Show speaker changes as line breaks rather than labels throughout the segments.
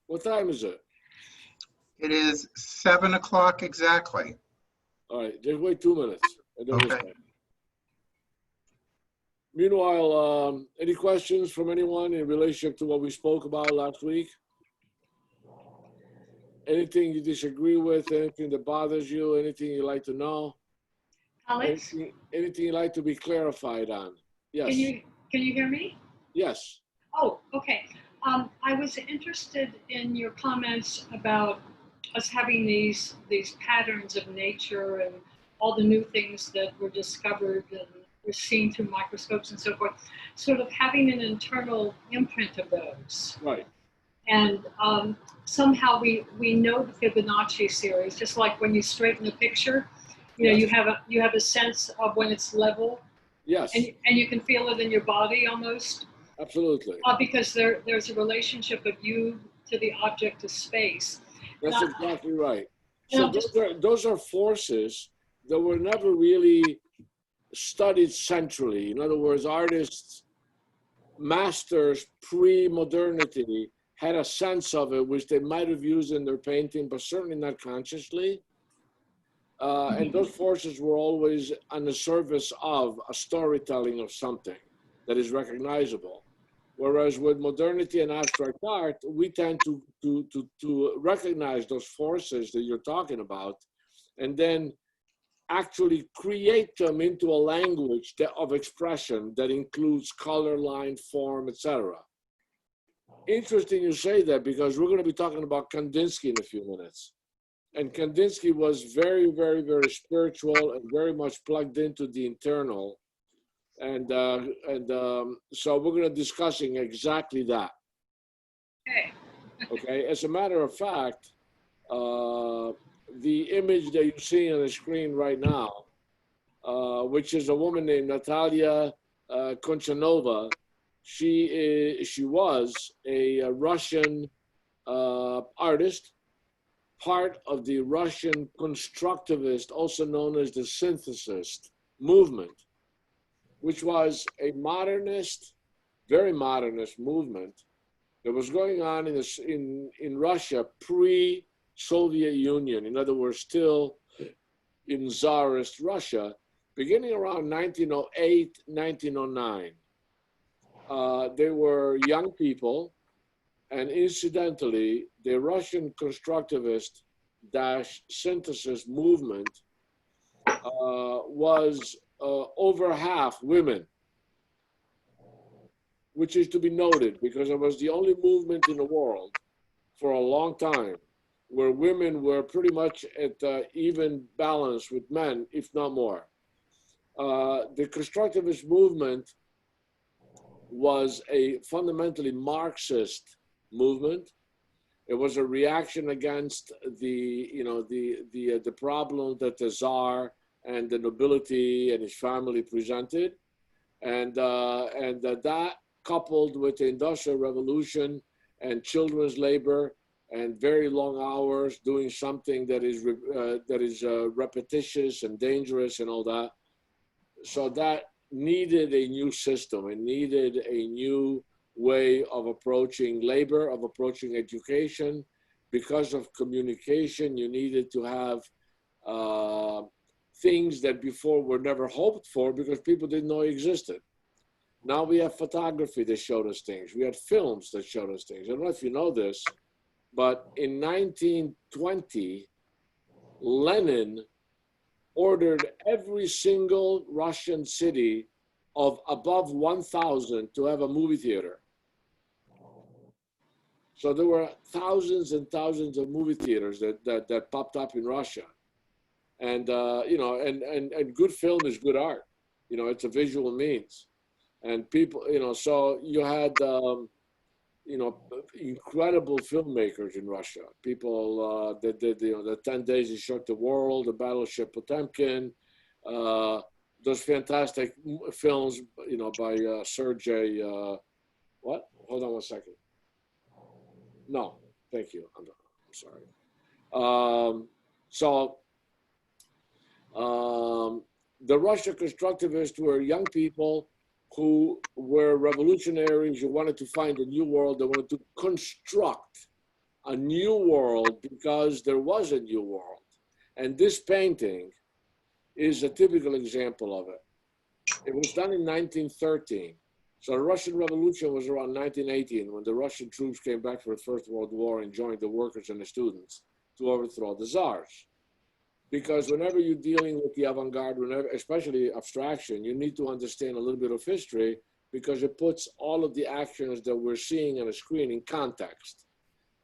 What time is it?
It is 7 o'clock exactly.
All right, just wait 2 minutes. And then we'll
Okay.
start. Meanwhile, any questions from anyone in relationship to what we spoke about last week? Anything you disagree with, anything that bothers you, anything you'd like to know?
Alex,
Anything you'd like to be clarified on? Yes.
can you hear me?
Yes.
Oh, okay. I was interested in your comments about us having these patterns of nature and all the new things that were discovered and were seen through microscopes and so forth, sort of having an internal imprint of those.
Right.
And somehow we know the Fibonacci series, just like when you straighten a picture,
Yes.
you have a sense of when it's level.
Yes.
And you can feel it in your body almost.
Absolutely.
Because there's a relationship of you to the object of space.
That's exactly right. So those are forces that were never really studied centrally. In other words, artists, masters pre-modernity had a sense of it, which they might have used in their painting, but certainly not consciously. And those forces were always on the surface of a storytelling of something that is recognizable. Whereas with modernity and abstract art, we tend to recognize those forces that you're talking about, and then actually create them into a language of expression that includes color, line, form, etc. Interesting you say that, because we're going to be talking about Kandinsky in a few minutes. And Kandinsky was very, very, very spiritual and very much plugged into the internal. And so we're going to be discussing exactly that.
Okay.
Okay. As a matter of fact, the image that you see on the screen right now, which is a woman named Natalia Konchanova, she was a Russian artist, part of the Russian constructivist, also known as the synthesist movement, which was a modernist, very modernist movement that was going on in Russia pre-Soviet Union. In other words, still in Tsarist Russia, beginning around 1908, 1909. They were young people, and incidentally, the Russian constructivist synthesis movement was over half women, which is to be noted because it was the only movement in the world for a long time where women were pretty much at even balance with men, if not more. The constructivist movement was a fundamentally Marxist movement. It was a reaction against the problem that the Tsar and the nobility and his family presented, and that coupled with the Industrial Revolution and children's labor and very long hours doing something that is repetitious and dangerous and all that. So that needed a new system. It needed a new way of approaching labor, of approaching education. Because of communication, you needed to have things that before were never hoped for because people didn't know existed. Now we have photography that showed us things. We had films that showed us things. I don't know if you know this, but in 1920, Lenin ordered every single Russian city of above 1,000 to have a movie theater. So there were thousands and thousands of movie theaters that popped up in Russia. And, and good film is good art. It's a visual means. And people, so you had, incredible filmmakers in Russia. People that did, the 10 Days He Shook the World, the Battleship Potemkin, those fantastic films, by Sergei, what? Hold on one second. No, thank you. I'm sorry. The Russian constructivists were young people who were revolutionaries, who wanted to find a new world, they wanted to construct a new world because there was a new world. And this painting is a typical example of it. It was done in 1913. So the Russian Revolution was around 1918 when the Russian troops came back from the First World War and joined the workers and the students to overthrow the czars. Because whenever you're dealing with the avant-garde, whenever, especially abstraction, you need to understand a little bit of history because it puts all of the actions that we're seeing on a screen in context.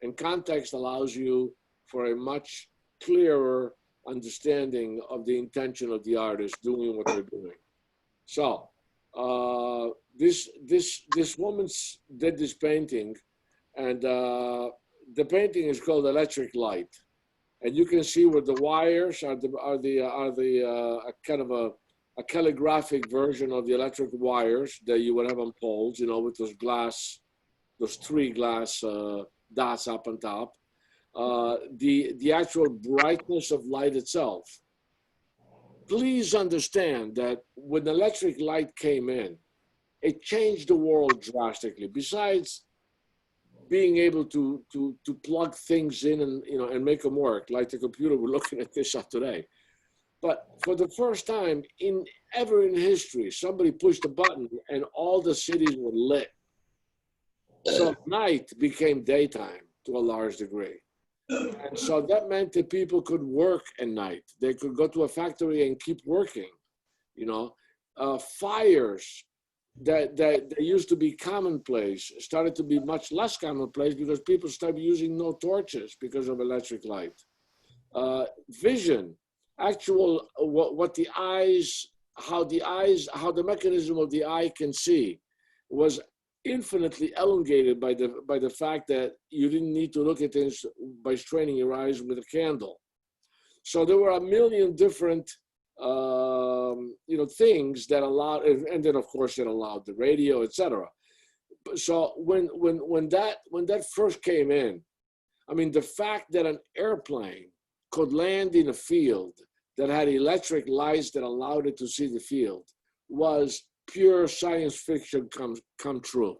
And context allows you for a much clearer understanding of the intention of the artist doing what they're doing. So this woman did this painting, and the painting is called Electric Light. And you can see where the wires are kind of a calligraphic version of the electric wires that you would have on poles, you know, with those three glass dots up on top. The actual brightness of light itself. Please understand that when electric light came in, it changed the world drastically. Besides being able to plug things in and, you know, and make them work, like the computer we're looking at this up today. But for the first time ever in history, somebody pushed a button and all the cities were lit. So night became daytime to a large degree. And so that meant that people could work at night. They could go to a factory and keep working, you know. Fires that used to be commonplace started to be much less commonplace because people started using no torches because of electric light. Vision, actual, what the eyes, how the mechanism of the eye can see was infinitely elongated by the fact that you didn't need to look at things by straining your eyes with a candle. So there were a million different you know, things that allowed, and then of course it allowed the radio, etc. So when that first came in, I mean, the fact that an airplane could land in a field that had electric lights that allowed it to see the field was pure science fiction come true.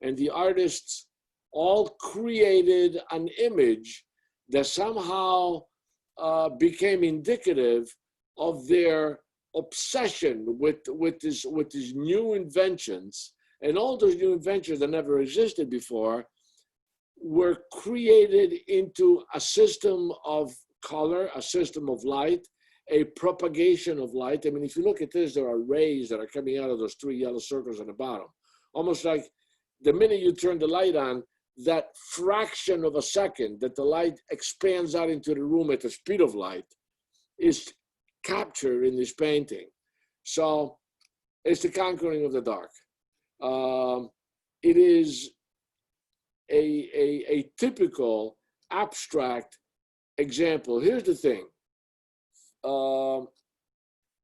And the artists all created an image that somehow became indicative of their obsession with these new inventions. And all those new inventions that never existed before were created into a system of color, a system of light, a propagation of light. I mean, if you look at this, there are rays that are coming out of those three yellow circles on the bottom. Almost like the minute you turn the light on, that fraction of a second that the light expands out into the room at the speed of light is captured in this painting. So it's the conquering of the dark. It is a typical abstract example. Here's the thing.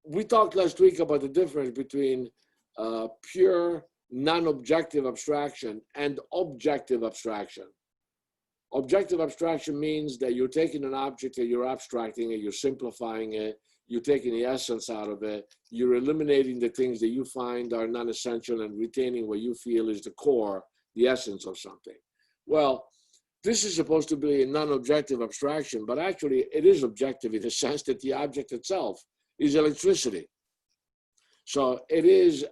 We talked last week about the difference between pure non-objective abstraction and objective abstraction. Objective abstraction means that you're taking an object and you're abstracting it, you're simplifying it, you're taking the essence out of it, you're eliminating the things that you find are non-essential and retaining what you feel is the core, the essence of something. Well, this is supposed to be a non-objective abstraction, but actually it is objective in the sense that the object itself is electricity. So it is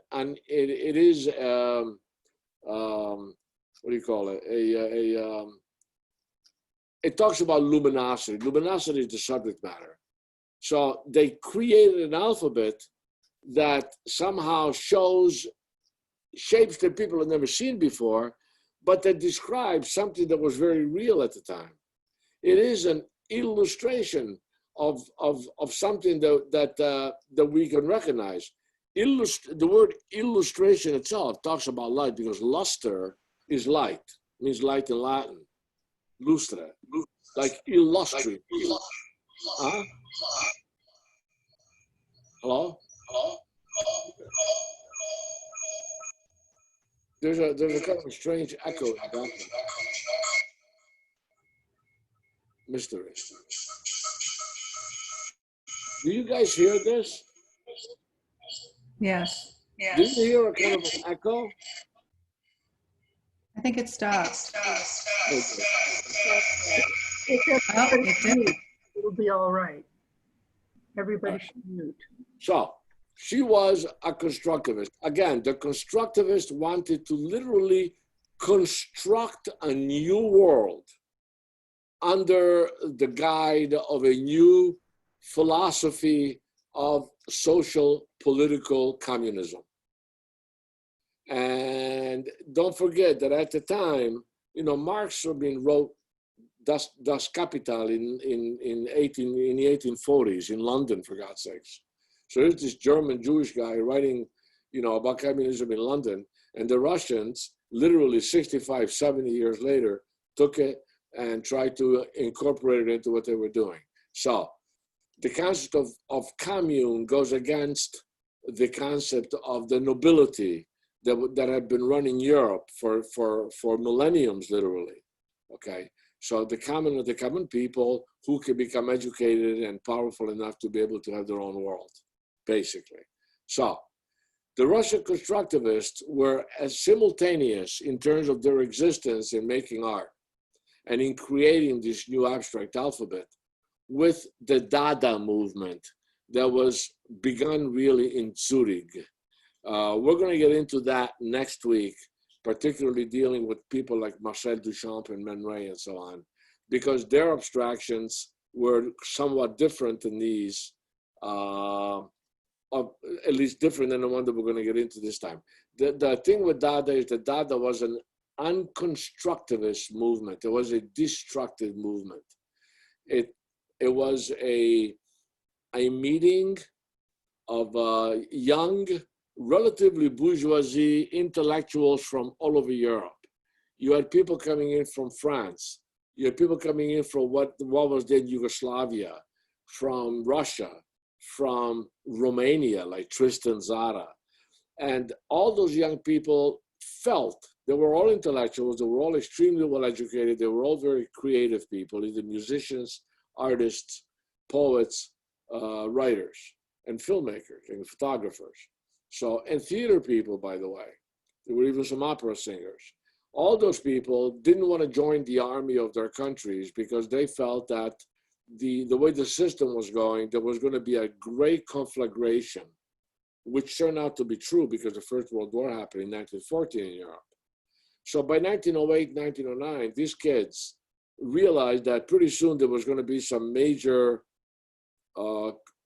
what do you call it? It talks about luminosity. Luminosity is the subject matter. So they created an alphabet that somehow shows shapes that people had never seen before, but that describes something that was very real at the time. It is an illustration of something that we can recognize. The word illustration itself talks about light because luster is light, means light in Latin. Lustre, like illustrate. Huh? Hello? There's a kind of a strange echo in the background. Mystery. Do you guys hear this?
Yes.
Do you hear a kind of an echo?
I think it stopped.
Okay.
Oh, it did.
It'll be all right. Everybody should mute.
So she was a constructivist. Again, the constructivists wanted to literally construct a new world under the guide of a new philosophy of social political communism. And don't forget that at the time, you know, Marx wrote Das Kapital in the 1840s in London, for God's sakes. So there's this German Jewish guy writing, you know, about communism in London, and the Russians, literally 65, 70 years later, took it and tried to incorporate it into what they were doing. So the concept of commune goes against the concept of the nobility that had been running Europe for millenniums, literally. Okay, so the common people who can become educated and powerful enough to be able to have their own world, basically. So the Russian constructivists were as simultaneous in terms of their existence in making art and in creating this new abstract alphabet with the Dada movement that was begun really in Zurich. We're going to get into that next week, particularly dealing with people like Marcel Duchamp and Man Ray and so on, because their abstractions were somewhat different than these, at least different than the one that we're going to get into this time. The thing with Dada is that Dada was an unconstructivist movement. It was a destructive movement. It was a meeting of young, relatively bourgeoisie intellectuals from all over Europe. You had people coming in from France. You had people coming in from what was then Yugoslavia, from Russia, from Romania, like Tristan Zara. And all those young people felt, they were all intellectuals, they were all extremely well educated, they were all very creative people, either musicians, artists, poets, writers, and filmmakers and photographers. So, and theater people, by the way. There were even some opera singers. All those people didn't want to join the army of their countries because they felt that the way the system was going, there was going to be a great conflagration, which turned out to be true because the First World War happened in 1914 in Europe. So by 1908, 1909, these kids realized that pretty soon there was going to be some major,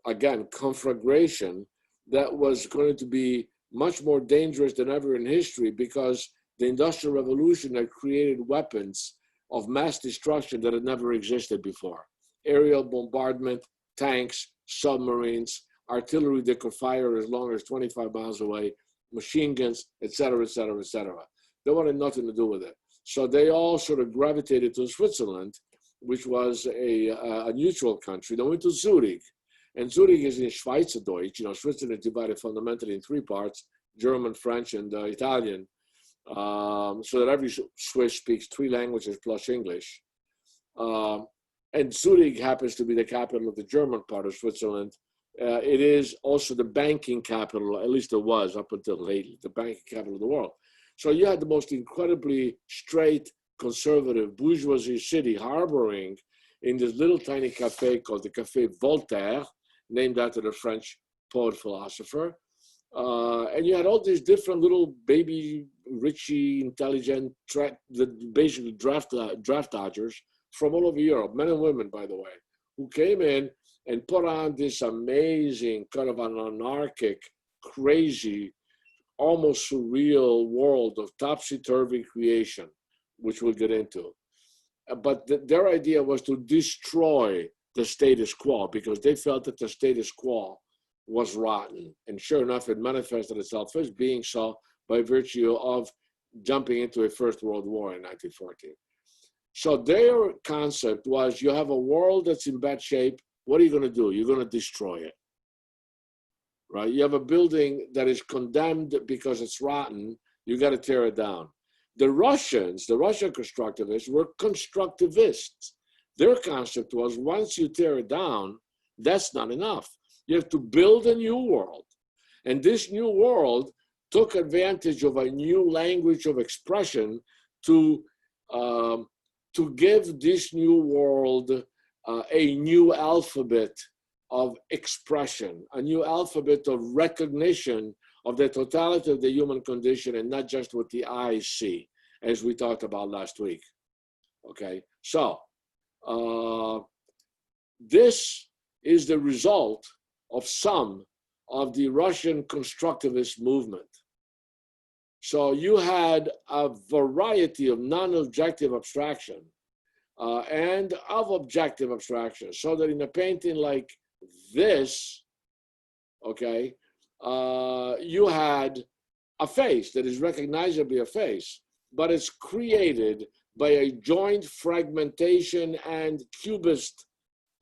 again, conflagration that was going to be much more dangerous than ever in history because the Industrial Revolution had created weapons of mass destruction that had never existed before. Aerial bombardment, tanks, submarines, artillery that could fire as long as 25 miles away, machine guns, et cetera, et cetera, et cetera. They wanted nothing to do with it. So they all sort of gravitated to Switzerland, which was a neutral country. They went to Zurich. And Zurich is in Schweizerdeutsch. You know, Switzerland is divided fundamentally in three parts, German, French, and Italian. So that every Swiss speaks three languages plus English. And Zurich happens to be the capital of the German part of Switzerland. It is also the banking capital, at least it was up until lately, the banking capital of the world. So you had the most incredibly straight, conservative bourgeoisie city harboring in this little tiny cafe called the Café Voltaire, named after the French poet philosopher. And you had all these different little baby, richy, intelligent, basically draft dodgers from all over Europe, men and women, by the way, who came in and put on this amazing kind of an anarchic, crazy, almost surreal world of topsy-turvy creation, which we'll get into. But their idea was to destroy the status quo because they felt that the status quo was rotten. And sure enough, it manifested itself as being so by virtue of jumping into a First World War in 1914. So their concept was you have a world that's in bad shape. What are you going to do? You're going to destroy it, right? You have a building that is condemned because it's rotten. You got to tear it down. The Russian constructivists were constructivists. Their concept was once you tear it down, that's not enough. You have to build a new world. And this new world took advantage of a new language of expression to to give this new world a new alphabet of expression, a new alphabet of recognition of the totality of the human condition and not just what the eyes see, as we talked about last week. Okay, so this is the result of some of the Russian constructivist movement. So you had a variety of non-objective abstraction and of objective abstraction, so that in a painting like this, okay, you had a face that is recognizably a face, but it's created by a joint fragmentation and cubist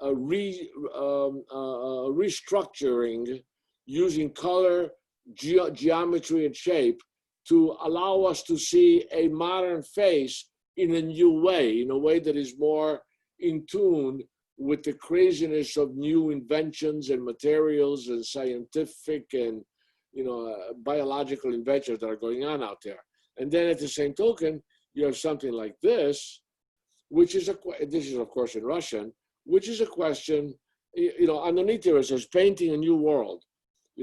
restructuring using color, geometry, and shape to allow us to see a modern face in a new way, in a way that is more in tune with the craziness of new inventions and materials and scientific and biological inventions that are going on out there. And then at the same token, you have something like this, which is this is of course in Russian, which is a question, underneath here it says painting a new world.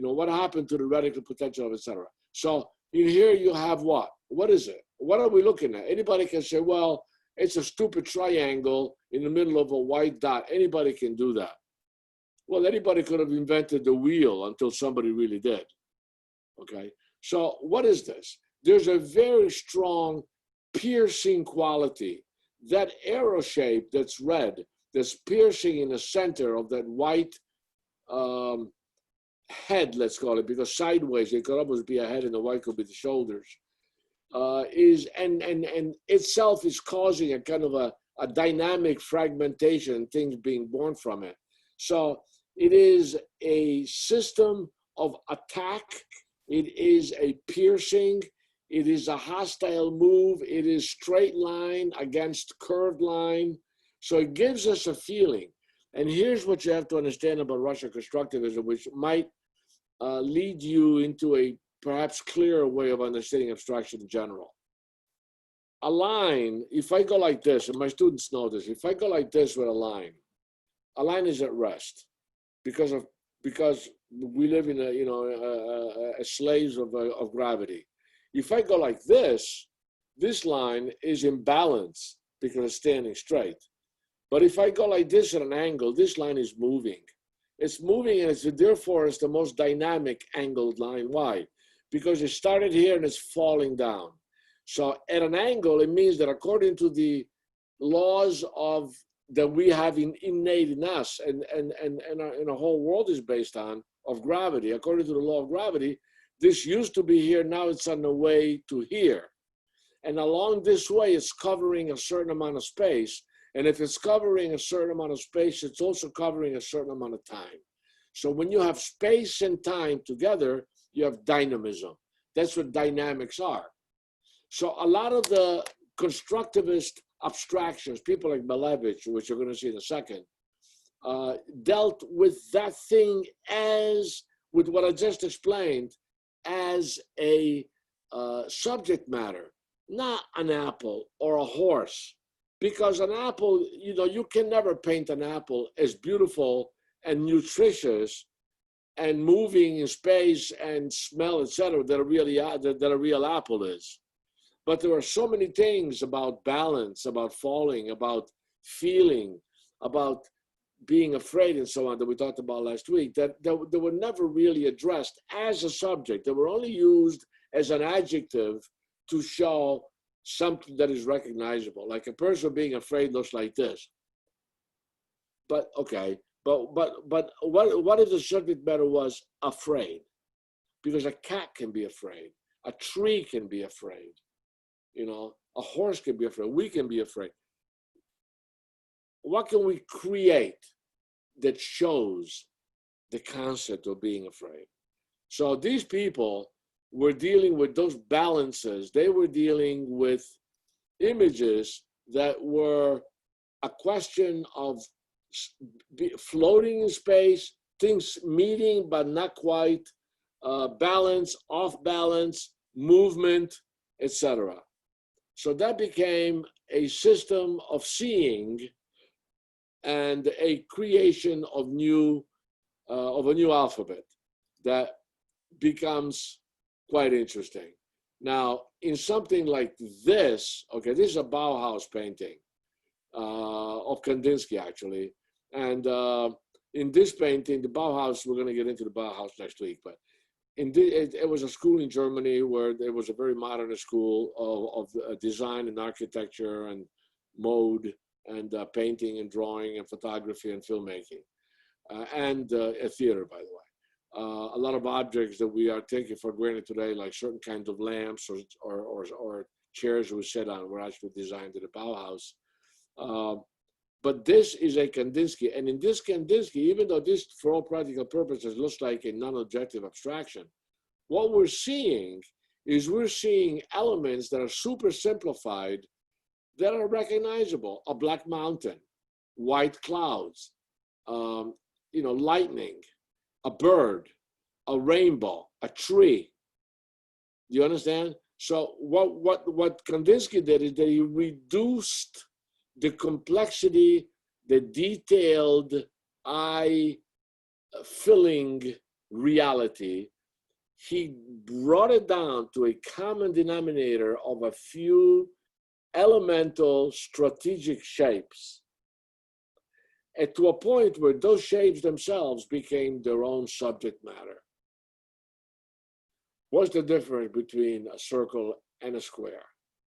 What happened to the radical potential of etc. So in here you have what? What is it? What are we looking at? Anybody can say, well, it's a stupid triangle in the middle of a white dot. Anybody can do that. Well, anybody could have invented the wheel until somebody really did. Okay, so what is this? There's a very strong piercing quality. That arrow shape that's red, that's piercing in the center of that white head, let's call it, because sideways it could almost be a head and the white could be the shoulders, and itself is causing a kind of a dynamic fragmentation and things being born from it. So it is a system of attack, it is a piercing, it is a hostile move, it is straight line against curved line. So it gives us a feeling. And here's what you have to understand about Russian constructivism, which might lead you into a perhaps clearer way of understanding abstraction in general. A line, if I go like this, and my students know this, if I go like this with a line is at rest because we live in a slaves of gravity. If I go like this line is in balance because it's standing straight. But if I go like this at an angle, this line is moving. It's moving, and therefore it's the most dynamic angled line. Why? Because it started here and it's falling down. So at an angle, it means that according to the laws that we have innate in us and our whole world is based on, of gravity, according to the law of gravity, this used to be here, now it's on the way to here. And along this way, it's covering a certain amount of space. And if it's covering a certain amount of space, it's also covering a certain amount of time. So when you have space and time together, you have dynamism. That's what dynamics are. So a lot of the constructivist abstractions, people like Malevich, which you're going to see in a second, dealt with that thing with what I just explained, as a subject matter, not an apple or a horse. Because an apple, you can never paint an apple as beautiful and nutritious and moving in space and smell, etc., that a real apple is. But there are so many things about balance, about falling, about feeling, about being afraid and so on that we talked about last week that were never really addressed as a subject. They were only used as an adjective to show something that is recognizable, like a person being afraid looks like this. But okay, but what if the subject matter was afraid? Because a cat can be afraid, a tree can be afraid, a horse can be afraid, we can be afraid. What can we create that shows the concept of being afraid? So these people were dealing with those balances. They were dealing with images that were a question of floating in space, things meeting but not quite, balance, off balance, movement, etc. So that became a system of seeing and a creation of a new alphabet that becomes quite interesting. Now, in something like this, okay, this is a Bauhaus painting of Kandinsky, actually. And in this painting, the Bauhaus, we're going to get into the Bauhaus next week, but it was a school in Germany where there was a very modernist school of design and architecture and mode and painting and drawing and photography and filmmaking and a theater, by the way. A lot of objects that we are taking for granted today, like certain kinds of lamps or chairs we sit on, were actually designed in the Bauhaus. But this is a Kandinsky, and in this Kandinsky, even though this, for all practical purposes, looks like a non-objective abstraction, what we're seeing is we're seeing elements that are super simplified that are recognizable. A black mountain, white clouds, lightning, a bird, a rainbow, a tree. Do you understand? So what Kandinsky did is that he reduced the complexity, the detailed, eye-filling reality. He brought it down to a common denominator of a few elemental strategic shapes, and to a point where those shapes themselves became their own subject matter. What's the difference between a circle and a square?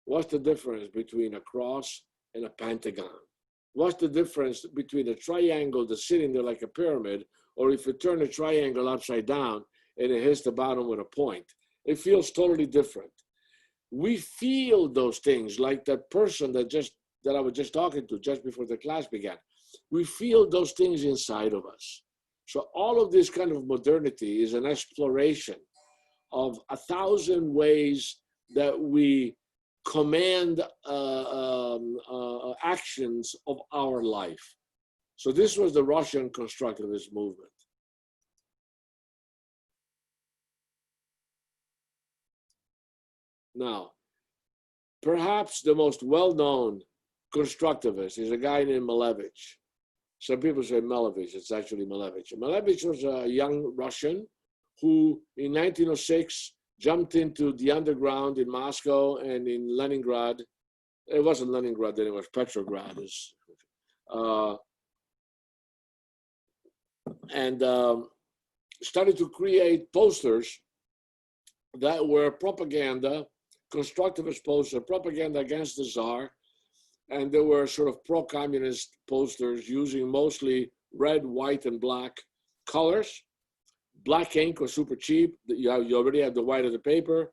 What's the difference between a cross and a pentagon? What's the difference between a triangle that's sitting there like a pyramid, or if you turn a triangle upside down and it hits the bottom with a point? It feels totally different. We feel those things like that person that I was just talking to just before the class began. We feel those things inside of us. So all of this kind of modernity is an exploration of 1,000 ways that we command actions of our life. So this was the Russian constructivist movement. Now, perhaps the most well-known constructivist is a guy named Malevich. Some people say Malevich, it's actually Malevich. Malevich was a young Russian who in 1906 jumped into the underground in Moscow and in Leningrad. It wasn't Leningrad then, it was Petrograd. Started to create posters that were propaganda, constructivist posters, propaganda against the Tsar. And there were sort of pro-communist posters using mostly red, white, and black colors. Black ink was super cheap. You already had the white of the paper.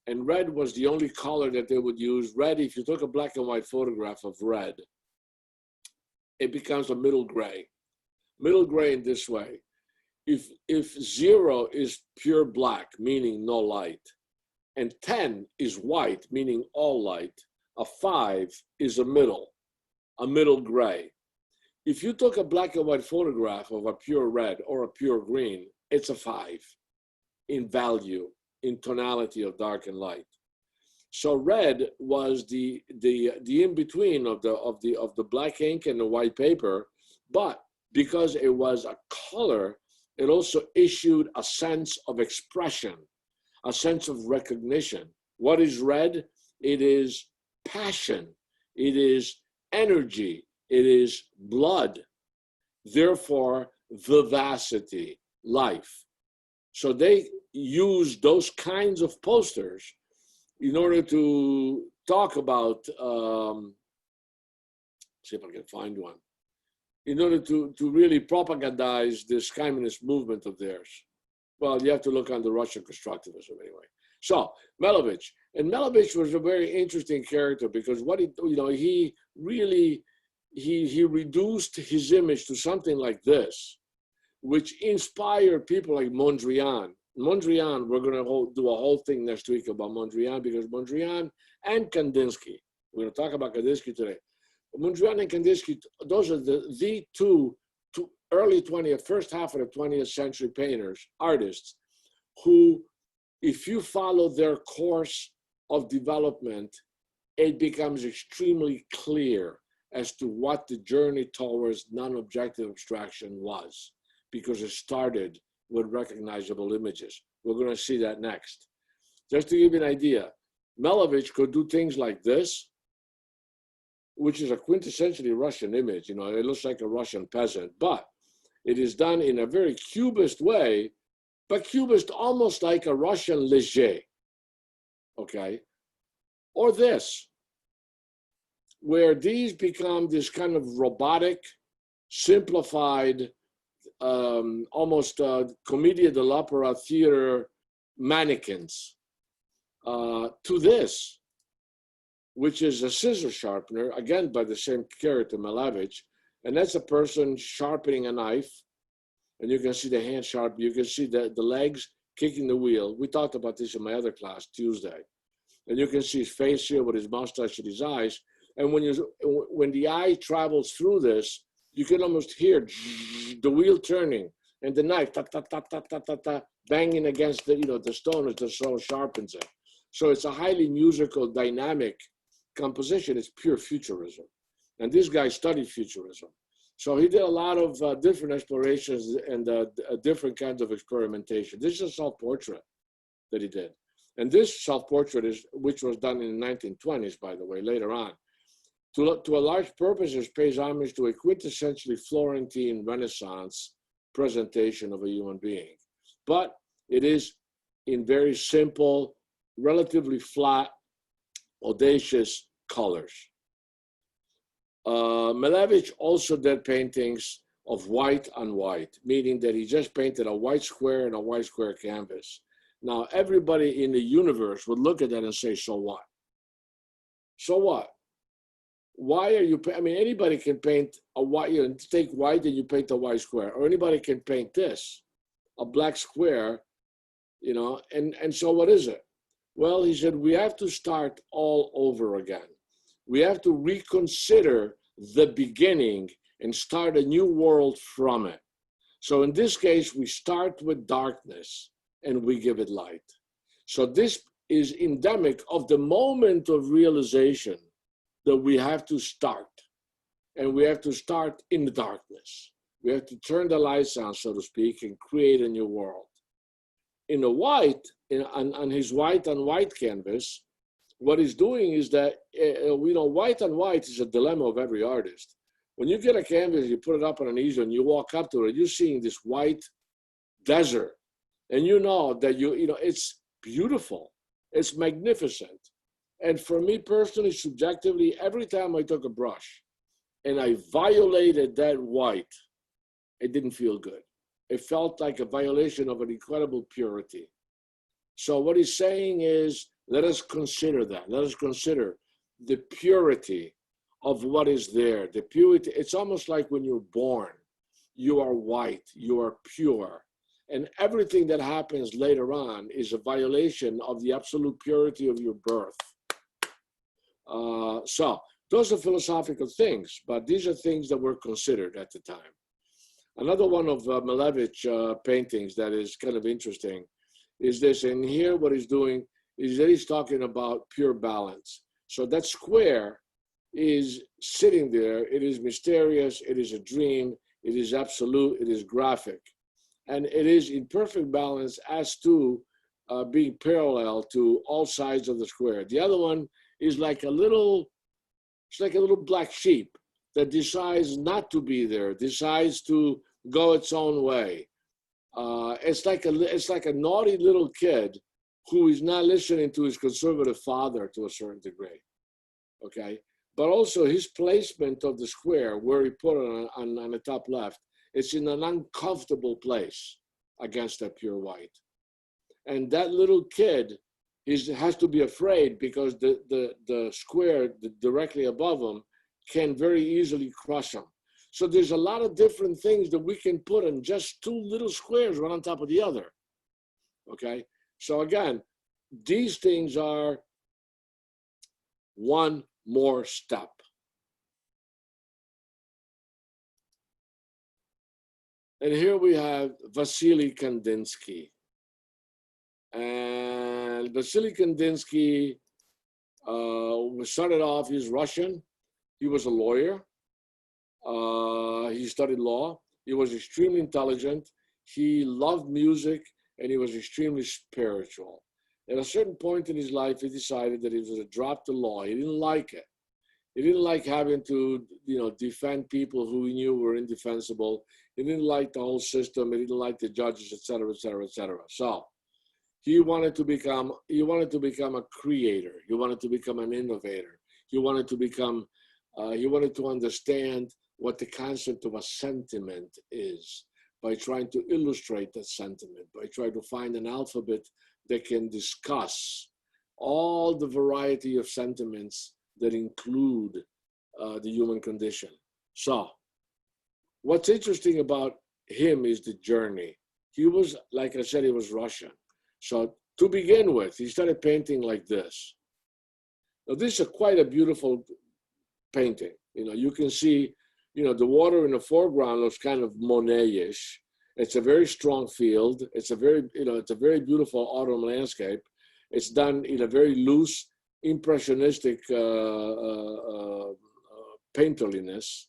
And red was the only color that they would use. Red, if you took a black and white photograph of red, it becomes a middle gray. Middle gray in this way. If 0 is pure black, meaning no light, and 10 is white, meaning all light, a 5 is a middle gray. If you took a black and white photograph of a pure red or a pure green, it's a 5 in value, in tonality of dark and light. So red was the in-between of the black ink and the white paper, but because it was a color, it also issued a sense of expression, a sense of recognition. What is red? It is passion, it is energy, it is blood, therefore vivacity, life. So they use those kinds of posters in order to talk about, see if I can find one, in order to really propagandize this communist movement of theirs. Well, you have to look on the Russian constructivism anyway. So Malevich, and Malevich was a very interesting character because what he reduced his image to something like this, which inspired people like Mondrian. Mondrian, we're going to do a whole thing next week about Mondrian because Mondrian and Kandinsky, we're going to talk about Kandinsky today. Mondrian and Kandinsky, those are the two early 20th, first half of the 20th century painters, artists, who, if you follow their course of development, it becomes extremely clear as to what the journey towards non-objective abstraction was, because it started with recognizable images. We're going to see that next. Just to give you an idea, Malevich could do things like this, which is a quintessentially Russian image. You know, it looks like a Russian peasant, but it is done in a very cubist way, but cubist almost like a Russian Léger, okay? Or this, where these become this kind of robotic, simplified, almost commedia dell'opera theater mannequins, to this, which is a scissor sharpener, again by the same character, Malevich, and that's a person sharpening a knife, and you can see the hand sharp, you can see the legs kicking the wheel. We talked about this in my other class, Tuesday. And you can see his face here with his mustache and his eyes. And when the eye travels through this, you can almost hear the wheel turning and the knife banging against the stone as the stone sharpens it. So it's a highly musical, dynamic composition. It's pure futurism. And this guy studied futurism. So he did a lot of different explorations and different kinds of experimentation. This is a self-portrait that he did. And this self-portrait, which was done in the 1920s, by the way, later on, to a large purpose, it pays homage to a quintessentially Florentine Renaissance presentation of a human being. But it is in very simple, relatively flat, audacious colors. Malevich also did paintings of white on white, meaning that he just painted a white square and a white square canvas. Now, everybody in the universe would look at that and say, so what? So what? Why are you, anybody can paint a white, take white and you paint a white square, or anybody can paint this, a black square, and so what is it? Well, he said, we have to start all over again. We have to reconsider the beginning and start a new world from it. So in this case, we start with darkness and we give it light. So this is endemic of the moment of realization that we have to start. And we have to start in the darkness. We have to turn the lights on, so to speak, and create a new world. In the white, on his white on white canvas, what he's doing is that, white on white is a dilemma of every artist. When you get a canvas, you put it up on an easel and you walk up to it, you're seeing this white desert. And you know that it's beautiful, it's magnificent. And for me personally, subjectively, every time I took a brush and I violated that white, it didn't feel good. It felt like a violation of an incredible purity. So what he's saying is, let us consider that. Let us consider the purity of what is there. The purity, it's almost like when you're born, you are white, you are pure. And everything that happens later on is a violation of the absolute purity of your birth. So those are philosophical things, but these are things that were considered at the time. Another one of Malevich paintings that is kind of interesting is this. And here what he's doing is that he's talking about pure balance. So that square is sitting there. It is mysterious. It is a dream. It is absolute. It is graphic. And it is in perfect balance as to being parallel to all sides of the square. The other one is like a little black sheep that decides not to be there, decides to go its own way. It's like a naughty little kid who is not listening to his conservative father to a certain degree, okay? But also his placement of the square, where he put it on the top left, it's in an uncomfortable place against that pure white. And that little kid has to be afraid because the square directly above him can very easily crush him. So there's a lot of different things that we can put in just two little squares, one on top of the other, okay? So again, these things are one more step. And here we have Vasily Kandinsky. And Vasily Kandinsky We started off, he's Russian. He was a lawyer. He studied law. He was extremely intelligent. He loved music, and he was extremely spiritual. At a certain point in his life, he decided that he was going to drop the law. He didn't like it. He didn't like having to, defend people who he knew were indefensible. He didn't like the whole system. He didn't like the judges, et cetera, et cetera, et cetera. So he wanted to become a creator. He wanted to become an innovator. He wanted to understand what the concept of a sentiment is by trying to illustrate that sentiment, by trying to find an alphabet that can discuss all the variety of sentiments that include the human condition. So what's interesting about him is the journey. He was, like I said, he was Russian. So to begin with, he started painting like this. Now this is quite a beautiful painting. You can see, the water in the foreground looks kind of Monet-ish. It's a very strong field. It's a very beautiful autumn landscape. It's done in a very loose, impressionistic painterliness.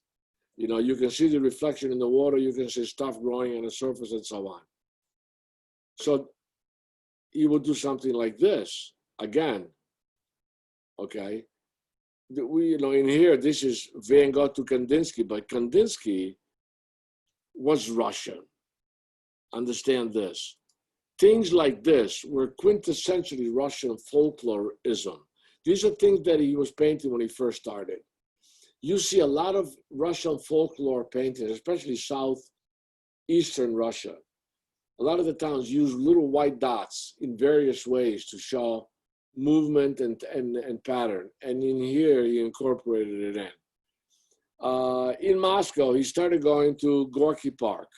You can see the reflection in the water. You can see stuff growing on the surface and so on. So he would do something like this again. Okay. In here, this is Van Gogh to Kandinsky, but Kandinsky was Russian. Understand this. Things like this were quintessentially Russian folklorism. These are things that he was painting when he first started. You see a lot of Russian folklore paintings, especially southeastern Russia. A lot of the towns use little white dots in various ways to show movement and pattern. And in here, he incorporated it in. In Moscow, he started going to Gorky Park.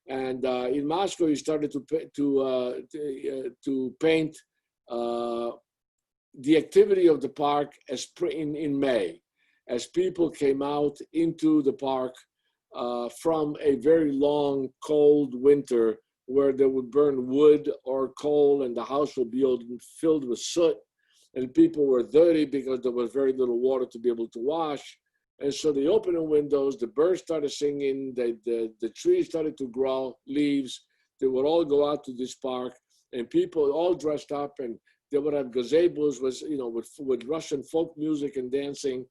And in Moscow, he started to paint the activity of the park in May, as people came out into the park from a very long, cold winter where they would burn wood or coal, and the house would be filled with soot, and people were dirty because there was very little water to be able to wash. And so they opened the windows, the birds started singing, the trees started to grow leaves. They would all go out to this park, and people all dressed up, and they would have gazebos with Russian folk music and dancing.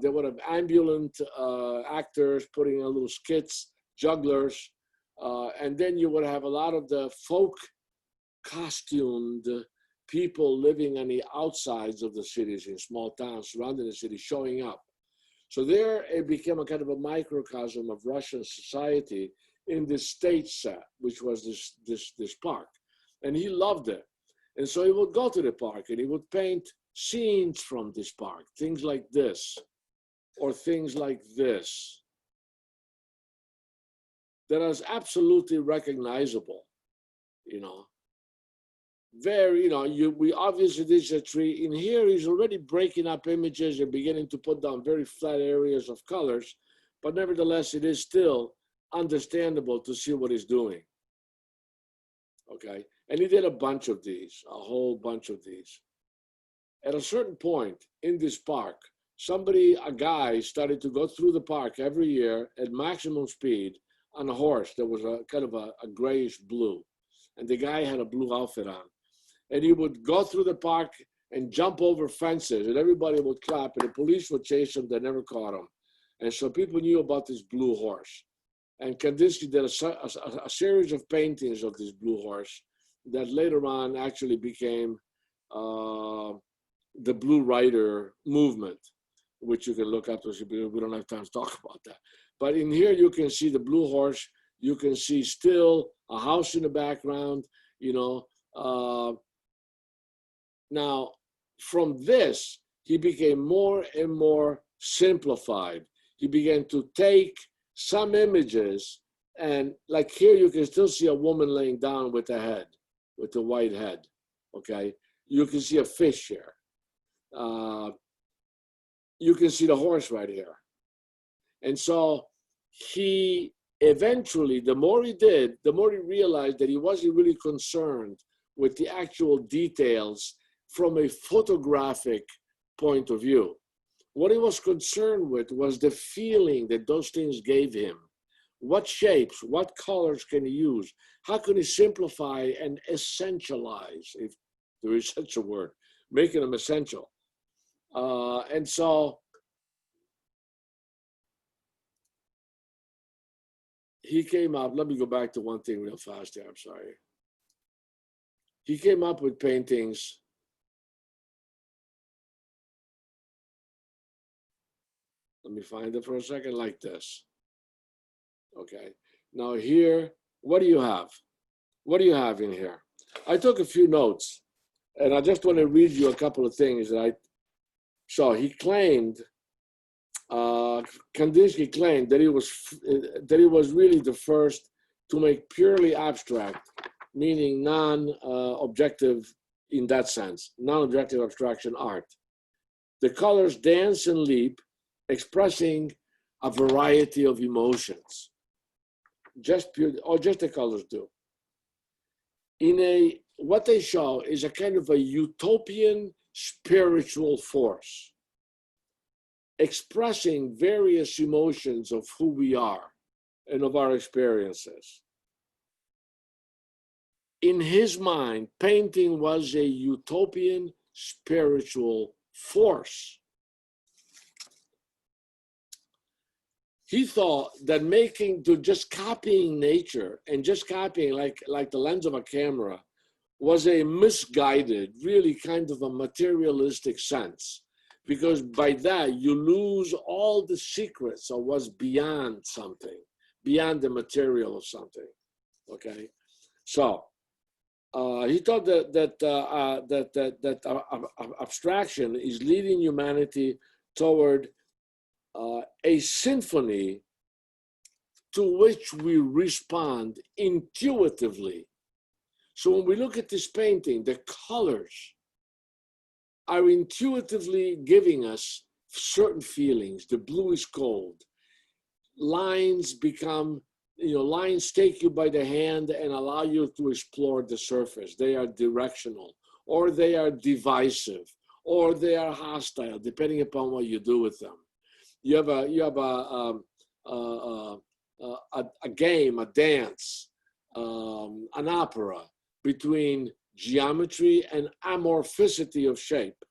They would have ambulant actors putting on little skits, jugglers. And then you would have a lot of the folk costumed people living on the outsides of the cities in small towns surrounding the city showing up. So there it became a kind of a microcosm of Russian society in this stage set, which was this park. And he loved it. And so he would go to the park and he would paint scenes from this park, things like this, or things like this, that is absolutely recognizable, Very, we obviously, this is a tree. In here, he's already breaking up images and beginning to put down very flat areas of colors, but nevertheless, it is still understandable to see what he's doing. Okay, and he did a bunch of these, a whole bunch of these. At a certain point in this park, a guy started to go through the park every year at maximum speed on a horse that was a kind of a grayish blue. And the guy had a blue outfit on. And he would go through the park and jump over fences, and everybody would clap, and the police would chase him. They never caught him. And so people knew about this blue horse. And Kandinsky did a series of paintings of this blue horse that later on actually became the Blue Rider movement, which you can look up. We don't have time to talk about that. But in here, you can see the blue horse. You can see still a house in the background, Now, from this, he became more and more simplified. He began to take some images, and like here, you can still see a woman laying down with a head, with a white head, okay? You can see a fish here. You can see the horse right here. And so he eventually, the more he did, the more he realized that he wasn't really concerned with the actual details from a photographic point of view. What he was concerned with was the feeling that those things gave him. What shapes, what colors can he use? How can he simplify and essentialize, if there is such a word, making them essential? And so he came up, let me go back to one thing real fast here, I'm sorry. He came up with paintings. Let me find it for a second, like this. Okay, now here, what do you have? What do you have in here? I took a few notes, and I just want to read you a couple of things that I saw. He claimed, Kandinsky claimed that he was really the first to make purely abstract, meaning non-objective in that sense, non-objective abstraction art. The colors dance and leap, expressing a variety of emotions. Just pure, or just the colors do. What they show is a kind of a utopian spiritual force, expressing various emotions of who we are and of our experiences. In his mind, painting was a utopian spiritual force. He thought that just copying nature and just copying like the lens of a camera was a misguided, really kind of a materialistic sense, because by that you lose all the secrets of what's beyond something, beyond the material of something. Okay, so he thought that abstraction is leading humanity toward a symphony to which we respond intuitively. So when we look at this painting, the colors are intuitively giving us certain feelings. The blue is cold. Lines become, lines take you by the hand and allow you to explore the surface. They are directional, or they are divisive, or they are hostile, depending upon what you do with them. You have a game, a dance, an opera between geometry and amorphicity of shape.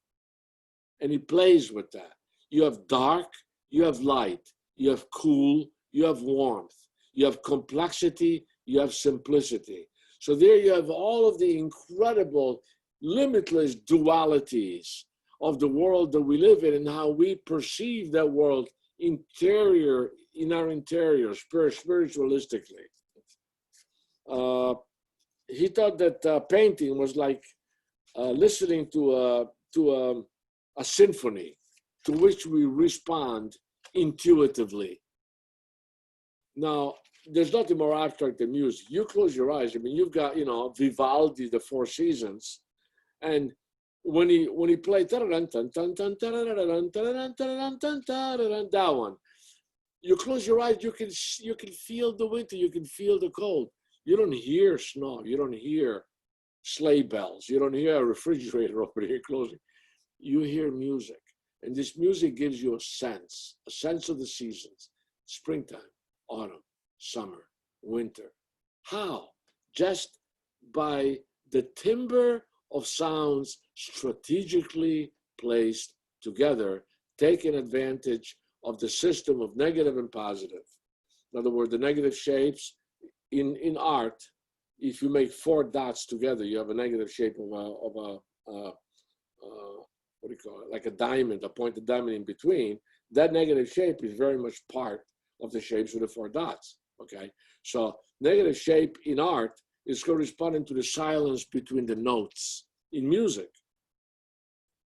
And he plays with that. You have dark, you have light, you have cool, you have warmth, you have complexity, you have simplicity. So there you have all of the incredible, limitless dualities of the world that we live in and how we perceive that world in our interior, spiritualistically. He thought that painting was like listening to a symphony to which we respond intuitively. Now, there's nothing more abstract than music. You close your eyes. I mean, you've got, Vivaldi, the Four Seasons, and when he played that one, you close your eyes, you can feel the winter, you can feel the cold. You don't hear snow, you don't hear sleigh bells, you don't hear a refrigerator over here closing. You hear music, and this music gives you a sense of the seasons: springtime, autumn, summer, winter. How? Just by the timbre of sounds strategically placed together, taking advantage of the system of negative and positive. In other words, the negative shapes in art, if you make four dots together, you have a negative shape of a what do you call it? Like a diamond, a pointed diamond in between. That negative shape is very much part of the shapes with the four dots. Okay, so negative shape in art is corresponding to the silence between the notes in music,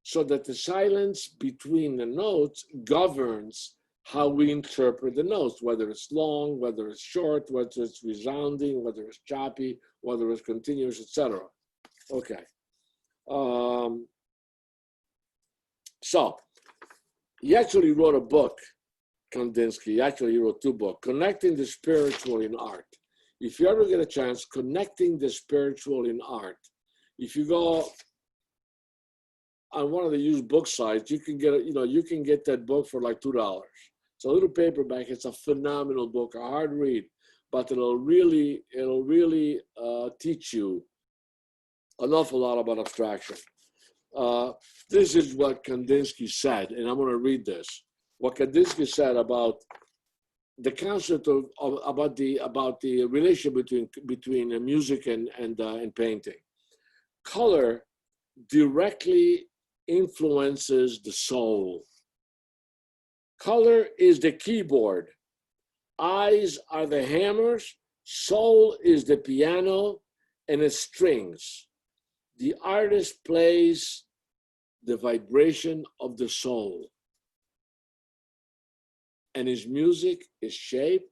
so that the silence between the notes governs how we interpret the notes, whether it's long, whether it's short, whether it's resounding, whether it's choppy, whether it's continuous, etc. Okay. So he actually wrote a book, Kandinsky. Actually, he wrote two books, Connecting the Spiritual in Art. If you ever get a chance, Connecting the Spiritual in Art. If you go on one of the used book sites, you can get, you can get that book for like $2. It's a little paperback. It's a phenomenal book, a hard read, but it'll really teach you an awful lot about abstraction. This is what Kandinsky said, and I'm going to read this. What Kandinsky said about the concept of about the relationship between music and painting. Color directly influences the soul. Color is the keyboard. Eyes are the hammers. Soul is the piano and its strings. The artist plays the vibration of the soul. And his music is shape,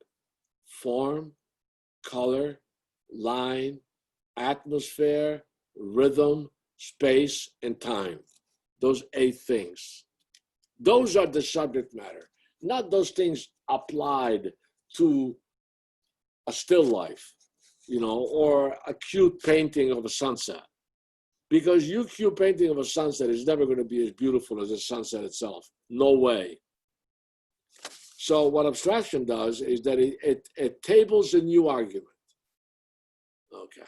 form, color, line, atmosphere, rhythm, space, and time. Those 8 things. Those are the subject matter, not those things applied to a still life, or a cute painting of a sunset. Because your cute painting of a sunset is never going to be as beautiful as the sunset itself. No way. So what abstraction does is that it tables a new argument. Okay.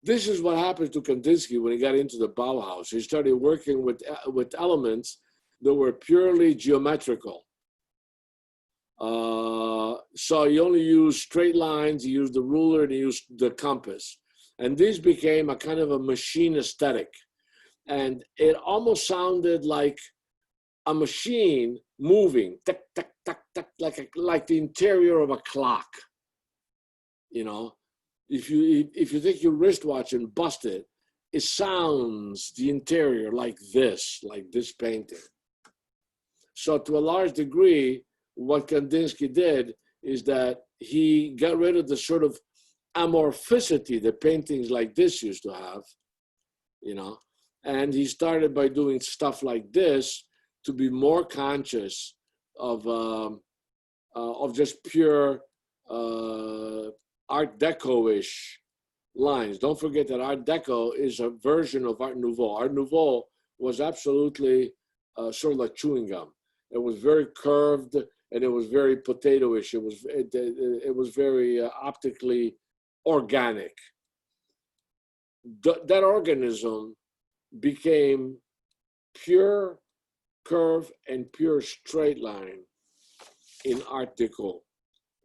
This is what happened to Kandinsky when he got into the Bauhaus. He started working with elements that were purely geometrical. So he only used straight lines, he used the ruler, and he used the compass. And this became a kind of a machine aesthetic. And it almost sounded like a machine moving, tuck, tuck, tuck, tuck, like the interior of a clock. If you take your wristwatch and bust it, it sounds the interior like this painting. So to a large degree, what Kandinsky did is that he got rid of the sort of amorphicity that paintings like this used to have, and he started by doing stuff like this to be more conscious of just pure Art Deco-ish lines. Don't forget that Art Deco is a version of Art Nouveau. Art Nouveau was absolutely sort of like chewing gum. It was very curved and it was very potato-ish. It was very optically organic. That organism became pure curve and pure straight line in Art Deco.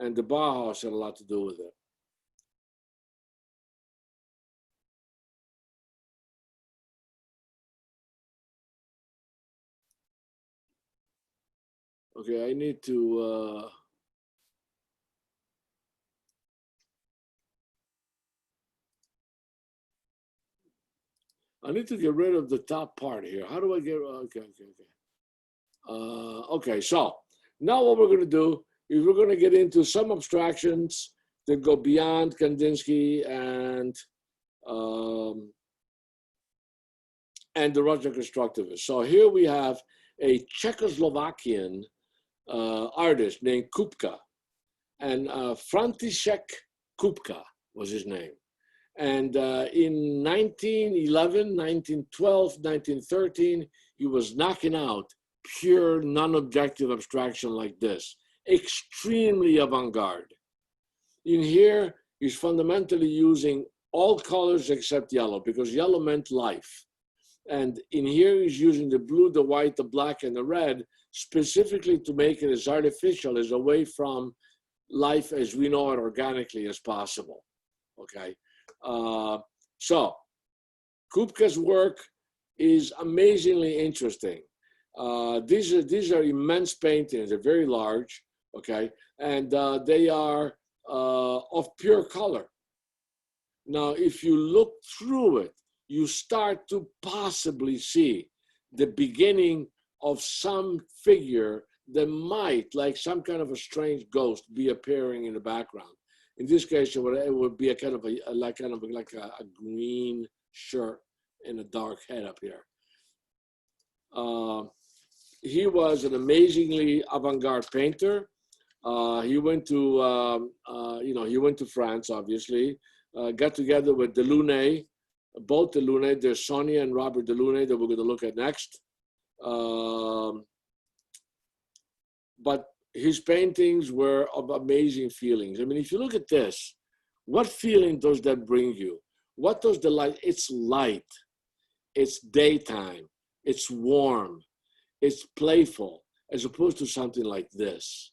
And the Bauhaus had a lot to do with it. Okay, I need to get rid of the top part here. How do I get, okay. Okay, so now what we're gonna do is we're gonna get into some abstractions that go beyond Kandinsky and the Russian constructivists. So here we have a Czechoslovakian artist named Kupka, and František Kupka was his name. And in 1911, 1912, 1913, he was knocking out pure non-objective abstraction like this, extremely avant-garde. In here, he's fundamentally using all colors except yellow, because yellow meant life. And in here, he's using the blue, the white, the black, and the red, specifically to make it as artificial, as away from life as we know it organically as possible, okay? So Kupka's work is amazingly interesting. These are immense paintings, they're very large, okay? And they are of pure color. Now, if you look through it, you start to possibly see the beginning of some figure that might, like some kind of a strange ghost, be appearing in the background. In this case, it would be a kind of a green shirt and a dark head up here. He was an amazingly avant-garde painter. He went to, he went to France, obviously. Got together with Delaunay, both Delaunay. There's Sonia and Robert Delaunay that we're going to look at next. But his paintings were of amazing feelings. I mean, if you look at this, what feeling does that bring you? What does the light? It's light. It's daytime. It's warm. It's playful, as opposed to something like this.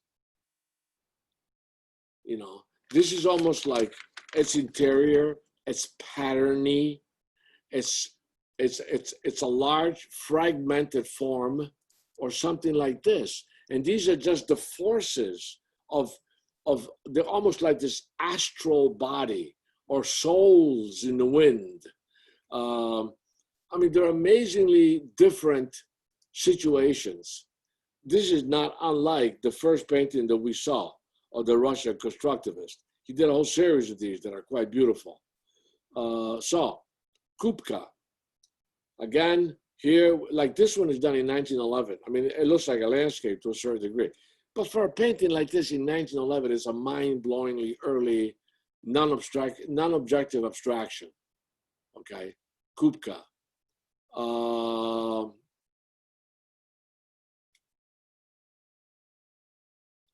You know, this is almost like it's interior. It's patterny. It's a large fragmented form, or something like this. And these are just the forces of they're almost like this astral body or souls in the wind. I mean, they're amazingly different situations. This is not unlike the first painting that we saw of the Russian constructivist. He did a whole series of these that are quite beautiful. So, Kupka, again, here, like this one is done in 1911. I mean, it looks like a landscape to a certain degree. But for a painting like this in 1911, it's a mind-blowingly early, non-objective abstraction. Okay, Kupka.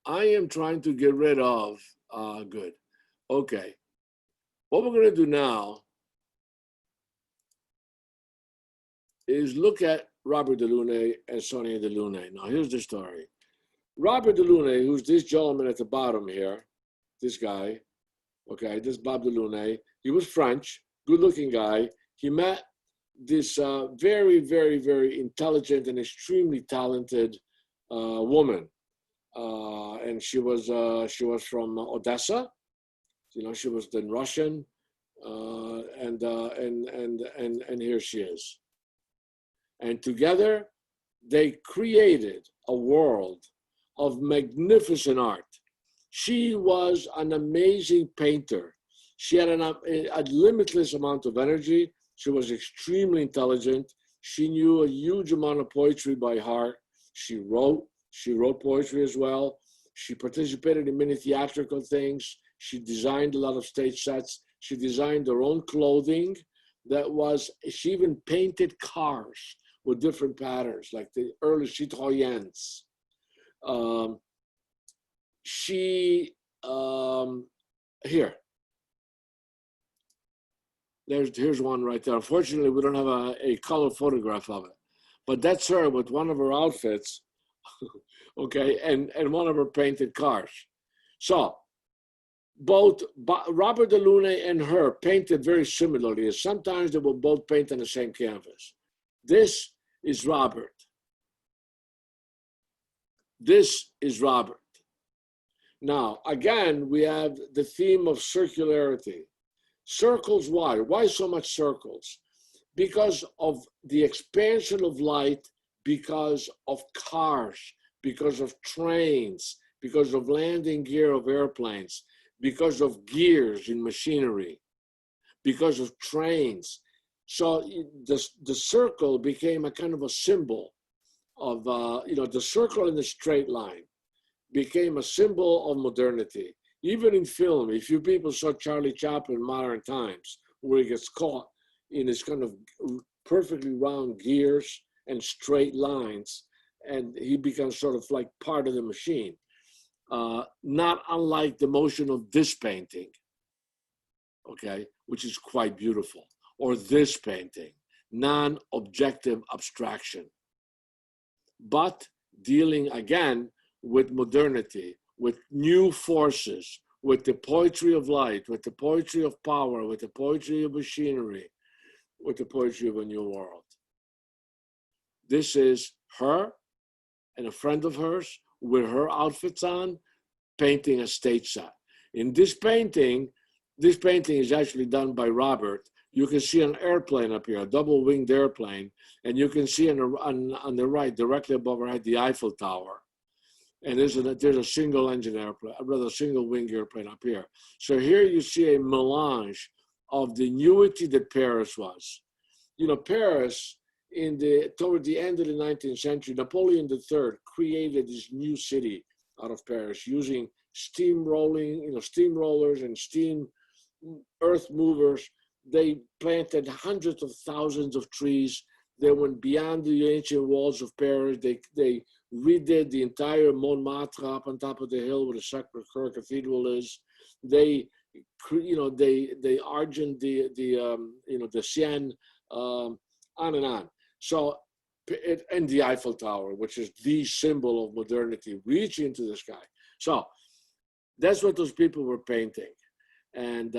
I am trying to get rid of, good. Okay, what we're gonna do now is look at Robert Delaunay and Sonia Delaunay. Now, here's the story. Robert Delaunay, who's this gentleman at the bottom here, this guy, okay, this Bob Delaunay, he was French, good-looking guy. He met this very, very, very intelligent and extremely talented woman. And she was from Odessa. You know, she was then Russian, and here she is. And together, they created a world of magnificent art. She was an amazing painter. She had a limitless amount of energy. She was extremely intelligent. She knew a huge amount of poetry by heart. She wrote poetry as well. She participated in many theatrical things. She designed a lot of stage sets. She designed her own clothing. She even painted cars with different patterns, like the early Citroëns. Here's one right there. Unfortunately, we don't have a color photograph of it, but that's her with one of her outfits, okay, and one of her painted cars. So both Robert Delaunay and her painted very similarly. Sometimes they will both paint on the same canvas. This is Robert. This is Robert. Now, again, we have the theme of circularity. Circles, why? Why so much circles? Because of the expansion of light, because of cars, because of trains, because of landing gear of airplanes, because of gears in machinery, because of trains. So the circle became a kind of a symbol of, the circle in the straight line became a symbol of modernity. Even in film, if you people saw Charlie Chaplin, Modern Times, where he gets caught in this kind of perfectly round gears and straight lines, and he becomes sort of like part of the machine. Not unlike the motion of this painting, okay, which is quite beautiful, or this painting, non-objective abstraction, but dealing again with modernity, with new forces, with the poetry of light, with the poetry of power, with the poetry of machinery, with the poetry of a new world. This is her and a friend of hers with her outfits on, painting a stage set. In this painting is actually done by Robert. You can see an airplane up here, a double-winged airplane, and you can see on the right, directly above her head, the Eiffel Tower. And there's a single-engine airplane, rather single-wing airplane up here. So here you see a melange of the newity that Paris was. You know, Paris, toward the end of the 19th century, Napoleon III created this new city out of Paris using steamrollers and steam earth movers They planted hundreds of thousands of trees. They went beyond the ancient walls of Paris. They redid the entire Montmartre up on top of the hill where the Sacré-Cœur Cathedral is. They argent the Seine, on and on. So, and the Eiffel Tower, which is the symbol of modernity, reaching into the sky. So that's what those people were painting. And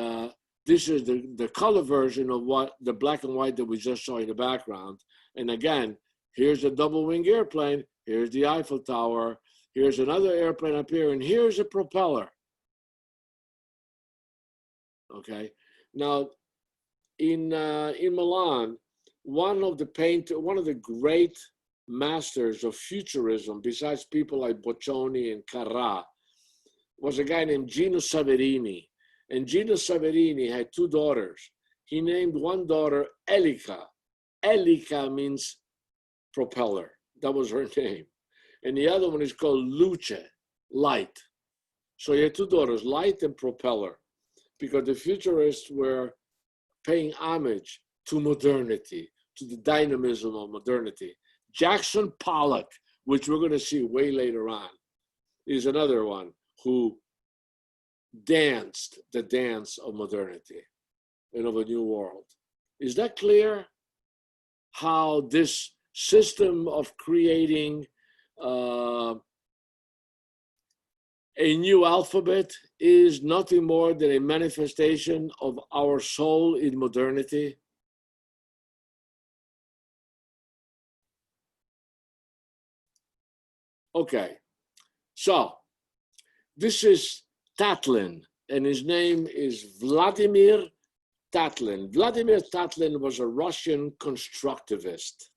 this is the color version of what the black and white that we just saw in the background. And again, here's a double-wing airplane. Here's the Eiffel Tower. Here's another airplane up here, and here's a propeller. Okay. Now, in Milan, one of the great masters of futurism, besides people like Boccioni and Carrà, was a guy named Gino Saverini. And Gino Saverini had two daughters. He named one daughter Elica. Elica means propeller. That was her name. And the other one is called Luce, light. So he had two daughters, Light and Propeller, because the futurists were paying homage to modernity, to the dynamism of modernity. Jackson Pollock, which we're going to see way later on, is another one who danced the dance of modernity and of a new world. Is that clear? How this system of creating a new alphabet is nothing more than a manifestation of our soul in modernity? Okay, so this is Tatlin, and his name is Vladimir Tatlin. Vladimir Tatlin was a Russian constructivist.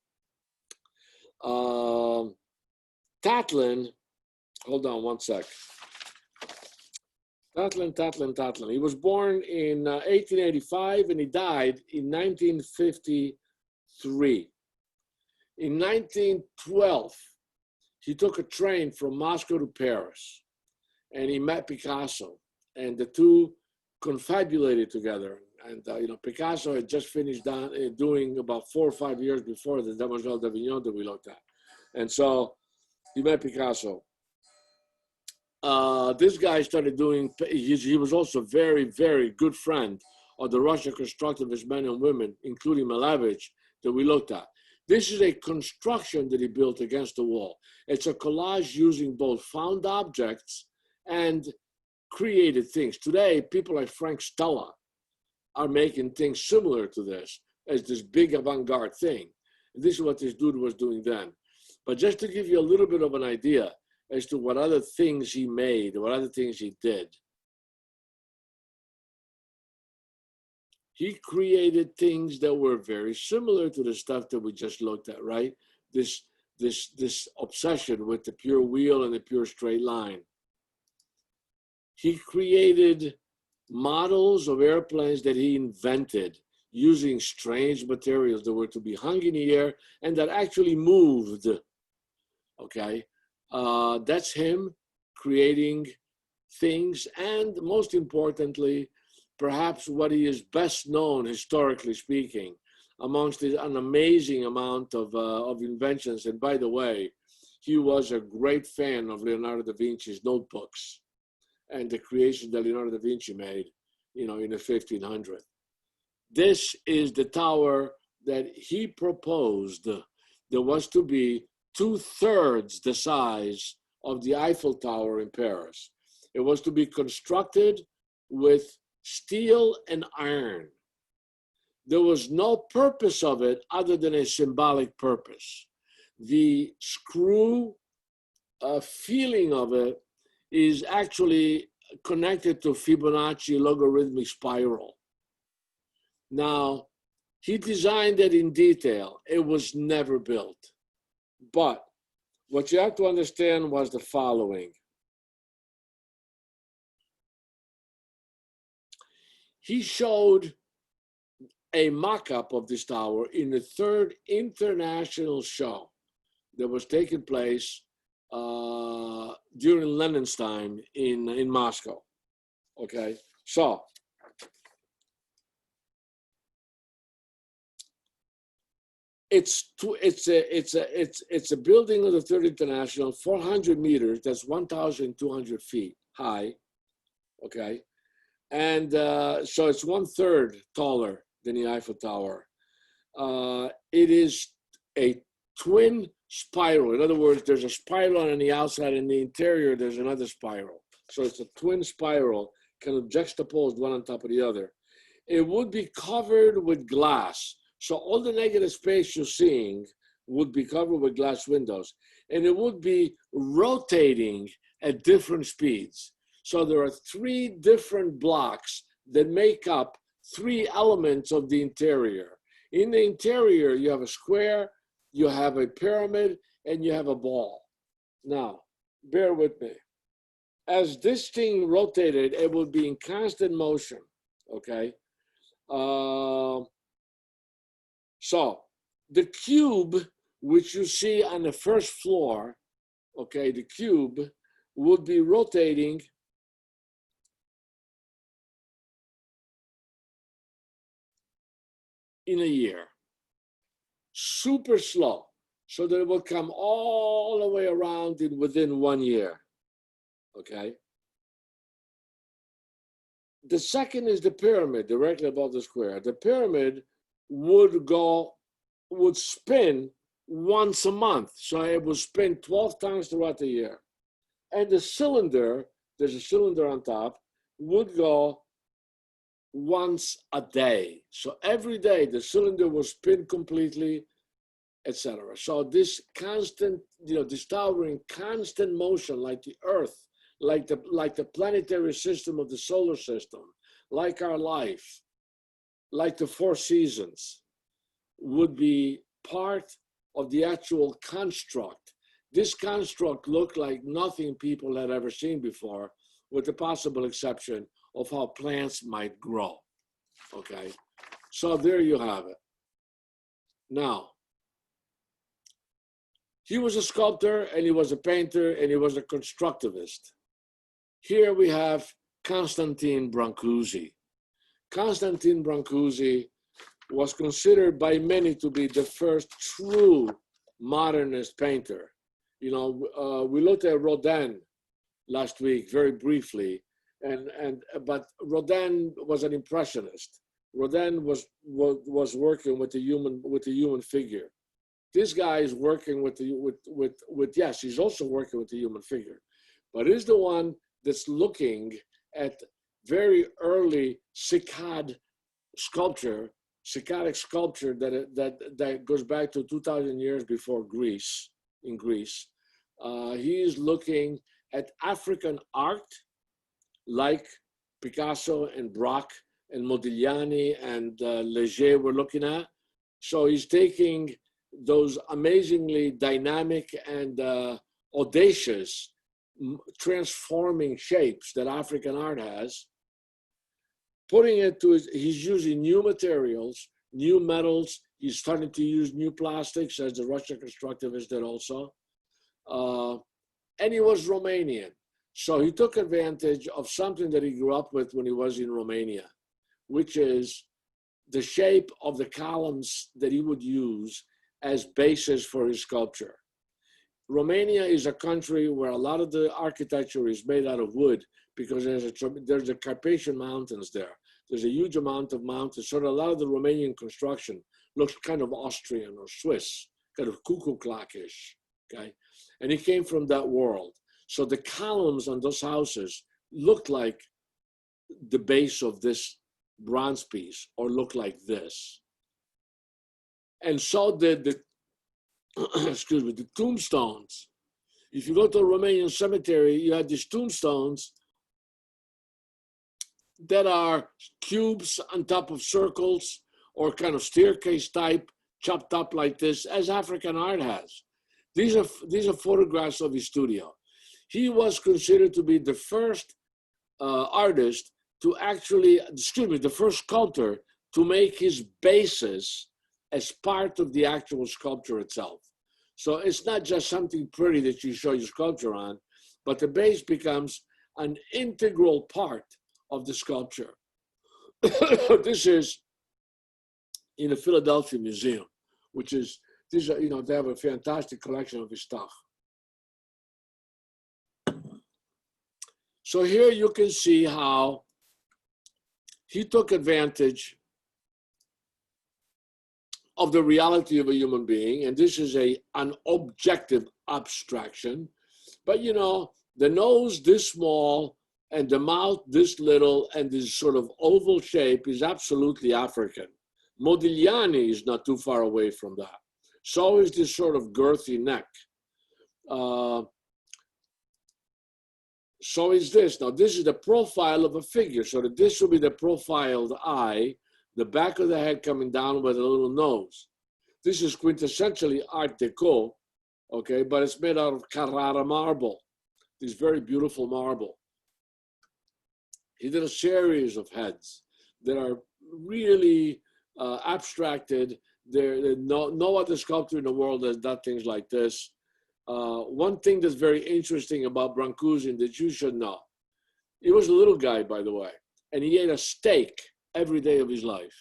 Tatlin, hold on one sec. Tatlin. He was born in 1885 and he died in 1953. In 1912, he took a train from Moscow to Paris and he met Picasso, and the two confabulated together. And Picasso had just finished doing about 4 or 5 years before the Demoiselle d'Avignon that we looked at. And so he met Picasso. This guy started doing, he was also a very, very good friend of the Russian constructivist men and women, including Malevich, that we looked at. This is a construction that he built against the wall. It's a collage using both found objects and created things. Today, people like Frank Stella are making things similar to this as this big avant-garde thing. This is what this dude was doing then. But just to give you a little bit of an idea as to what other things he made, what other things he did. He created things that were very similar to the stuff that we just looked at, right? This obsession with the pure wheel and the pure straight line. He created models of airplanes that he invented using strange materials that were to be hung in the air and that actually moved, okay? That's him creating things, and most importantly, perhaps what he is best known, historically speaking, amongst an amazing amount of inventions. And by the way, he was a great fan of Leonardo da Vinci's notebooks and the creation that Leonardo da Vinci made, in the 1500s. This is the tower that he proposed that was to be 2/3 the size of the Eiffel Tower in Paris. It was to be constructed with steel and iron. There was no purpose of it other than a symbolic purpose. The screw feeling of it is actually connected to Fibonacci logarithmic spiral. Now, he designed it in detail. It was never built. But what you have to understand was the following. He showed a mock-up of this tower in the 3rd international show that was taking place during Lenin's time in Moscow. Okay, so it's a building of the Third International, 400 meters. That's 1,200 feet high. Okay, and so it's 1/3 taller than the Eiffel Tower. It is a twin spiral. In other words, there's a spiral on the outside, and in the interior there's another spiral. So it's a twin spiral, kind of juxtaposed one on top of the other. It would be covered with glass. So all the negative space you're seeing would be covered with glass windows, and it would be rotating at different speeds. So there are 3 different blocks that make up 3 elements of the interior. In the interior, you have a square, you have a pyramid, and you have a ball. Now, bear with me. As this thing rotated, it would be in constant motion, okay? So the cube, which you see on the first floor, okay, the cube would be rotating in a year, super slow, so that it will come all the way around within 1 year, okay? The second is the pyramid, directly above the square. The pyramid would spin once a month, so it would spin 12 times throughout the year. And the cylinder, there's a cylinder on top, would go once a day. So every day the cylinder will spin completely, etc. So this constant, this tower in constant motion, like the Earth, like the planetary system of the solar system, like our life, like the 4 seasons, would be part of the actual construct. This construct looked like nothing people had ever seen before, with the possible exception of how plants might grow, okay? So there you have it. Now, he was a sculptor, and he was a painter, and he was a constructivist. Here we have Constantine Brancusi. Constantine Brancusi was considered by many to be the first true modernist painter. We looked at Rodin last week very briefly, but Rodin was an impressionist. Rodin was working with the human figure. This guy is working yes, he's also working with the human figure, but is the one that's looking at very early Saccadic sculpture that goes back to 2,000 years before Greece, in Greece. He is looking at African art like Picasso and Braque and Modigliani and Leger were looking at. So he's taking those amazingly dynamic and audacious transforming shapes that African art has, putting it to he's using new materials, new metals. He's starting to use new plastics, as the Russian constructivists did also. And he was Romanian. So he took advantage of something that he grew up with when he was in Romania, which is the shape of the columns that he would use as basis for his sculpture. Romania is a country where a lot of the architecture is made out of wood, because there's the Carpathian Mountains there. There's a huge amount of mountains. So a lot of the Romanian construction looks kind of Austrian or Swiss, kind of cuckoo clockish, okay? And he came from that world. So the columns on those houses looked like the base of this bronze piece, or look like this. And so did the the tombstones. If you go to a Romanian cemetery, you have these tombstones that are cubes on top of circles, or kind of staircase type, chopped up like this, as African art has. These are photographs of his studio. He was considered to be the first artist to actually, the first sculptor to make his basis as part of the actual sculpture itself. So it's not just something pretty that you show your sculpture on, but the base becomes an integral part of the sculpture. This is in the Philadelphia Museum, which is, these are, they have a fantastic collection of his stuff. So here you can see how he took advantage of the reality of a human being, and this is an objective abstraction. But the nose this small and the mouth this little and this sort of oval shape is absolutely African. Modigliani is not too far away from that. So is this sort of girthy neck. So is this. Now, this is the profile of a figure. So that this will be the profiled eye, the back of the head coming down with a little nose. This is quintessentially Art Deco, okay, but it's made out of Carrara marble, this very beautiful marble. He did a series of heads that are really abstracted. No other sculptor in the world has done things like this. One thing that's very interesting about Brancusi that you should know, he was a little guy, by the way, and he ate a steak every day of his life.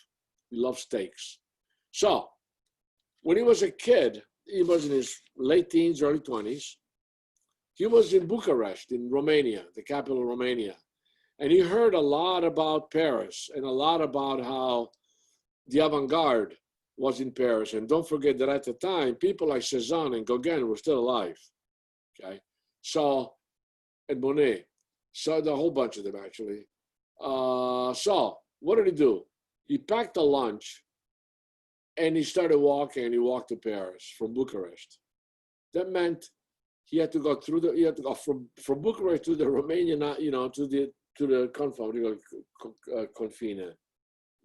He loved steaks. So when he was a kid, he was in his late teens, early 20s. He was in Bucharest, in Romania, the capital of Romania. And he heard a lot about Paris and a lot about how the avant-garde was in Paris. And don't forget that at the time, people like Cézanne and Gauguin were still alive, okay? So, and Monet, so the whole bunch of them actually. So what did he do? He packed a lunch and he started walking, and he walked to Paris from Bucharest. That meant he had to go through he had to go from Bucharest to the Romanian, to the confine,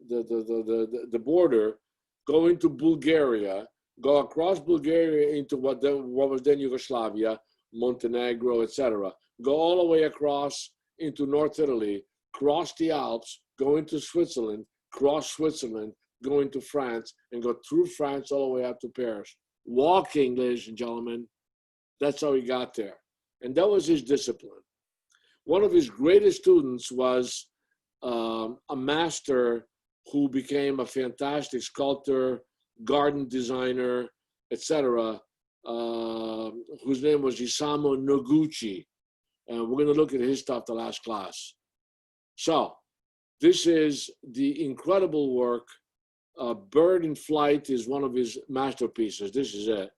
the border, go into Bulgaria, go across Bulgaria into what was then Yugoslavia, Montenegro, etc. Go all the way across into North Italy, cross the Alps, go into Switzerland, cross Switzerland, go into France, and go through France all the way up to Paris. Walking, ladies and gentlemen, that's how he got there. And that was his discipline. One of his greatest students was a master who became a fantastic sculptor, garden designer, etc., whose name was Isamu Noguchi. And we're going to look at his stuff the last class. So this is the incredible work. Bird in Flight is one of his masterpieces. This is it.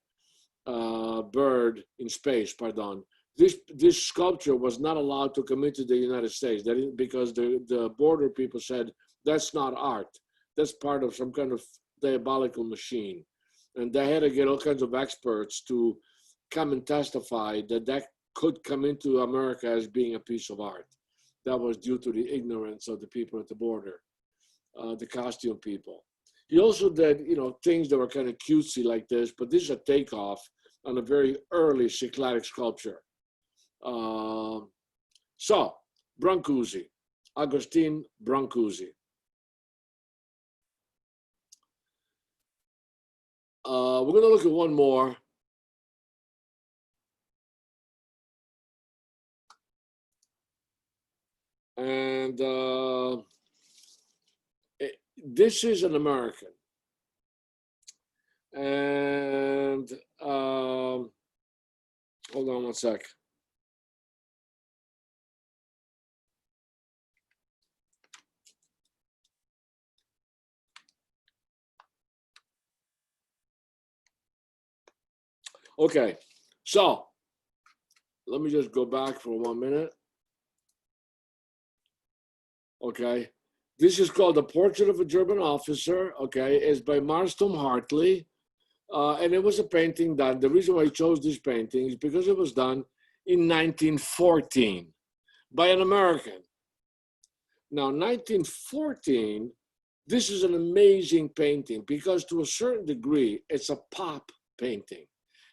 Bird in Space, pardon. This sculpture was not allowed to come into the United States because the border people said, that's not art. That's part of some kind of diabolical machine. And they had to get all kinds of experts to come and testify that could come into America as being a piece of art. That was due to the ignorance of the people at the border, the costume people. He also did, things that were kind of cutesy like this, but this is a takeoff on a very early Cycladic sculpture. So, Brancusi, Agustin Brancusi. We're going to look at one more. And this is an American. And hold on one sec. Okay, so let me just go back for 1 minute. Okay, this is called The Portrait of a German Officer. Okay, it's by Marston Hartley. And it was a painting done. The reason why I chose this painting is because it was done in 1914 by an American. Now, 1914, this is an amazing painting because to a certain degree, it's a pop painting.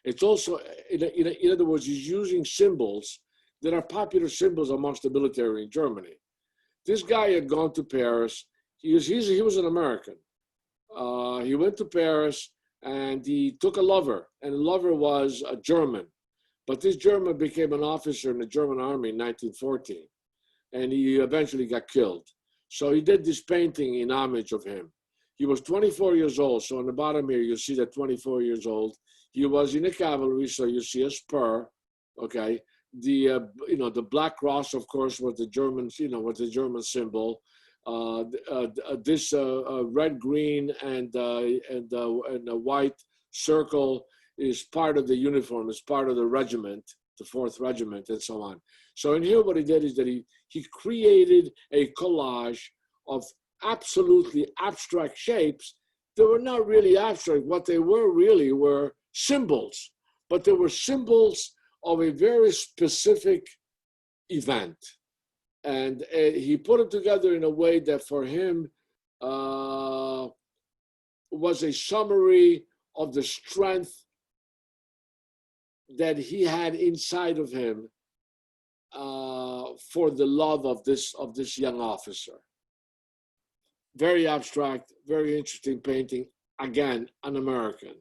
It's also, in other words, he's using symbols that are popular symbols amongst the military in Germany. This guy had gone to Paris. He was an American. He went to Paris and he took a lover, and the lover was a German. But this German became an officer in the German army in 1914, and he eventually got killed. So he did this painting in homage of him. He was 24 years old. So on the bottom here, you see that 24 years old. He was in the cavalry, so you see a spur, okay? The black cross, of course, was the German, was the German symbol. This red, green, and a white circle is part of the uniform, is part of the regiment, the 4th Regiment, and so on. So in here, what he did is that he created a collage of absolutely abstract shapes. They were not really abstract. What they were really were symbols, but they were symbols of a very specific event. And he put it together in a way that for him was a summary of the strength that he had inside of him for the love of this young officer. Very abstract, very interesting painting. Again, an American.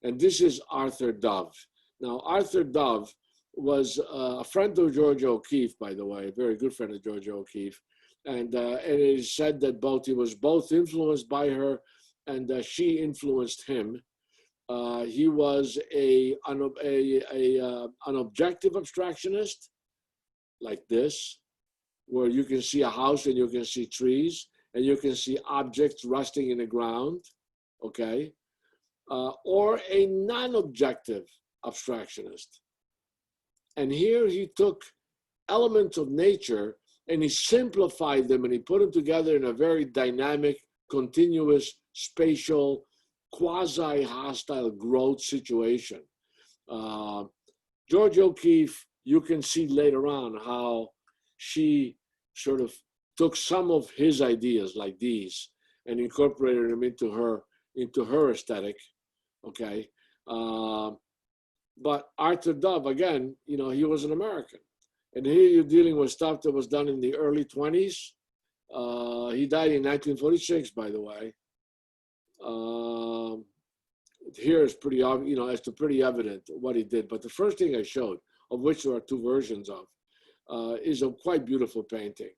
And this is Arthur Dove. Now, Arthur Dove was a friend of Georgia O'Keeffe, by the way, a very good friend of Georgia O'Keeffe. And it is said that he was both influenced by her and she influenced him. He was an objective abstractionist, like this, where you can see a house and you can see trees and you can see objects resting in the ground, okay? Or a non-objective abstractionist. And here he took elements of nature and he simplified them and he put them together in a very dynamic, continuous, spatial, quasi-hostile growth situation. Georgia O'Keeffe, you can see later on how she sort of took some of his ideas like these and incorporated them into her aesthetic, okay? But Arthur Dove, again, he was an American. And here you're dealing with stuff that was done in the early 20s. He died in 1946, by the way. Here is pretty obvious, it's pretty evident what he did. But the first thing I showed, of which there are 2 versions of, is a quite beautiful painting.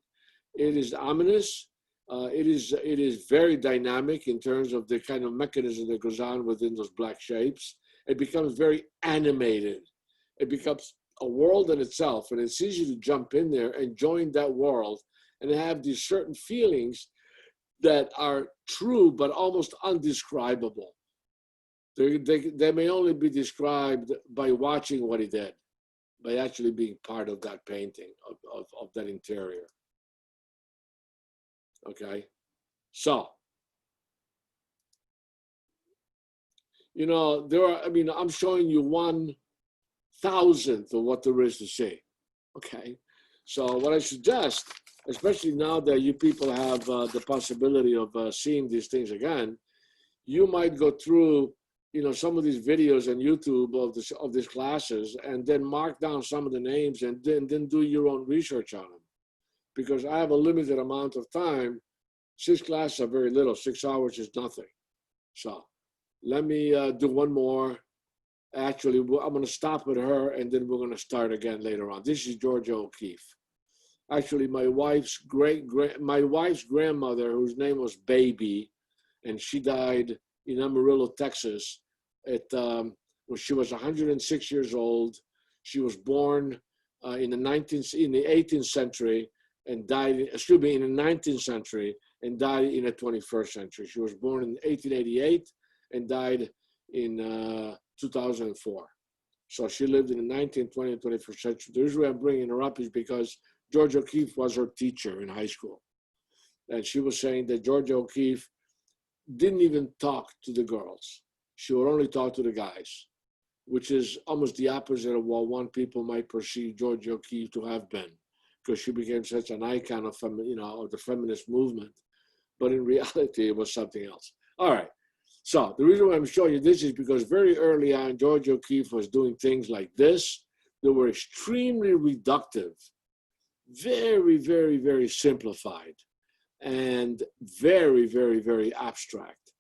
It is ominous. It is very dynamic in terms of the kind of mechanism that goes on within those black shapes. It becomes very animated. It becomes a world in itself, and it's easy to jump in there and join that world and have these certain feelings that are true but almost undescribable. They may only be described by watching what he did, by actually being part of that painting, of that interior. Okay, so, I'm showing you 1/1000th of what there is to see. Okay, so what I suggest, especially now that you people have the possibility of seeing these things again, you might go through, some of these videos on YouTube of these classes, and then mark down some of the names, and then do your own research on them. Because I have a limited amount of time. 6 classes are very little. 6 hours is nothing. So let me do one more. Actually, I'm going to stop with her, and then we're going to start again later on. This is Georgia O'Keeffe. Actually, my wife's grandmother, whose name was Baby, and she died in Amarillo, Texas, when she was 106 years old. She was born in the 18th century and died, in the 19th century and died in the 21st century. She was born in 1888 and died in 2004. So she lived in the 19th, 20th, and 21st century. The reason why I'm bringing her up is because Georgia O'Keeffe was her teacher in high school. And she was saying that Georgia O'Keeffe didn't even talk to the girls. She would only talk to the guys, which is almost the opposite of what one people might perceive Georgia O'Keeffe to have been, because she became such an icon of, of the feminist movement. But in reality, it was something else. All right. So the reason why I'm showing you this is because very early on, Georgia O'Keeffe was doing things like this. They were extremely reductive, very, very, very simplified, and very, very, very abstract.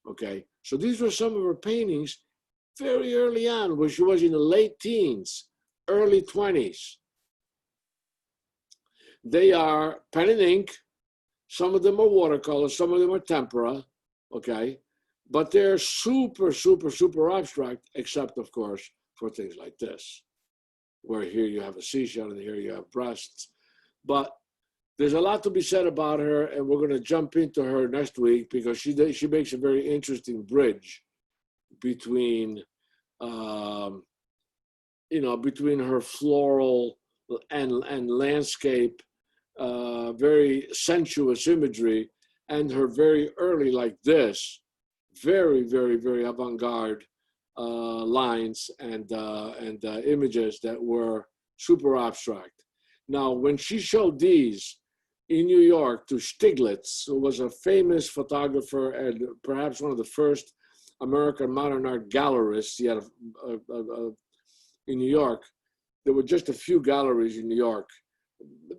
Okay. So these were some of her paintings very early on, when she was in the late teens, early 20s. They are pen and ink. Some of them are watercolor, some of them are tempera, okay? But they're super, super, super abstract, except, of course, for things like this, where here you have a seashell and here you have breasts. But there's a lot to be said about her, and we're going to jump into her next week because she makes a very interesting bridge between, between her floral and landscape, very sensuous imagery, and her very early, like this, very, very, very avant-garde lines and images that were super abstract. Now, when she showed these in New York to Stiglitz, who was a famous photographer and perhaps one of the first American modern art gallerists, he had in New York, there were just a few galleries in New York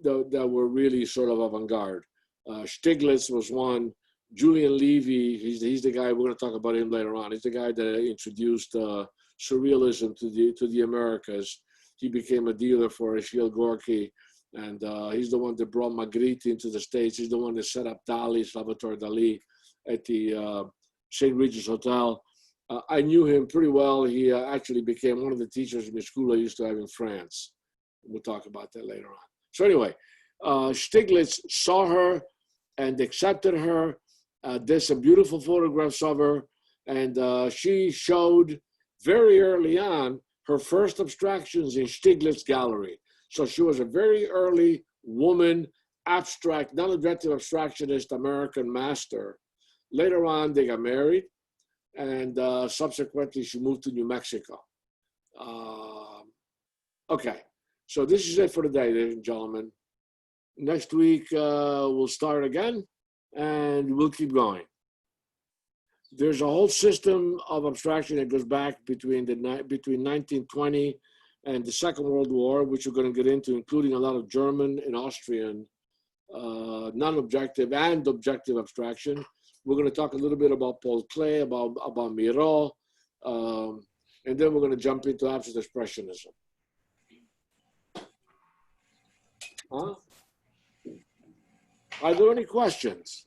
that were really sort of avant-garde. Stiglitz was one. Julian Levy, he's the guy, we're going to talk about him later on. He's the guy that introduced surrealism to the Americas. He became a dealer for Achille Gorky, and he's the one that brought Magritte into the States. He's the one that set up Salvatore Dali, at the St. Regis Hotel. I knew him pretty well. He actually became one of the teachers in the school I used to have in France. We'll talk about that later on. So anyway, Stiglitz saw her and accepted her. There's some beautiful photographs of her, and she showed very early on her first abstractions in Stiglitz gallery. So she was a very early woman, abstract, non-objective abstractionist American master. Later on, they got married, and subsequently she moved to New Mexico. Okay, so this is it for today, ladies and gentlemen. Next week, we'll start again, and we'll keep going. There's a whole system of abstraction that goes back between 1920 and the Second World War, which we're going to get into, including a lot of German and Austrian non-objective and objective abstraction. We're going to talk a little bit about Paul Klee, about Miro, and then we're going to jump into abstract expressionism. Huh? Are there any questions?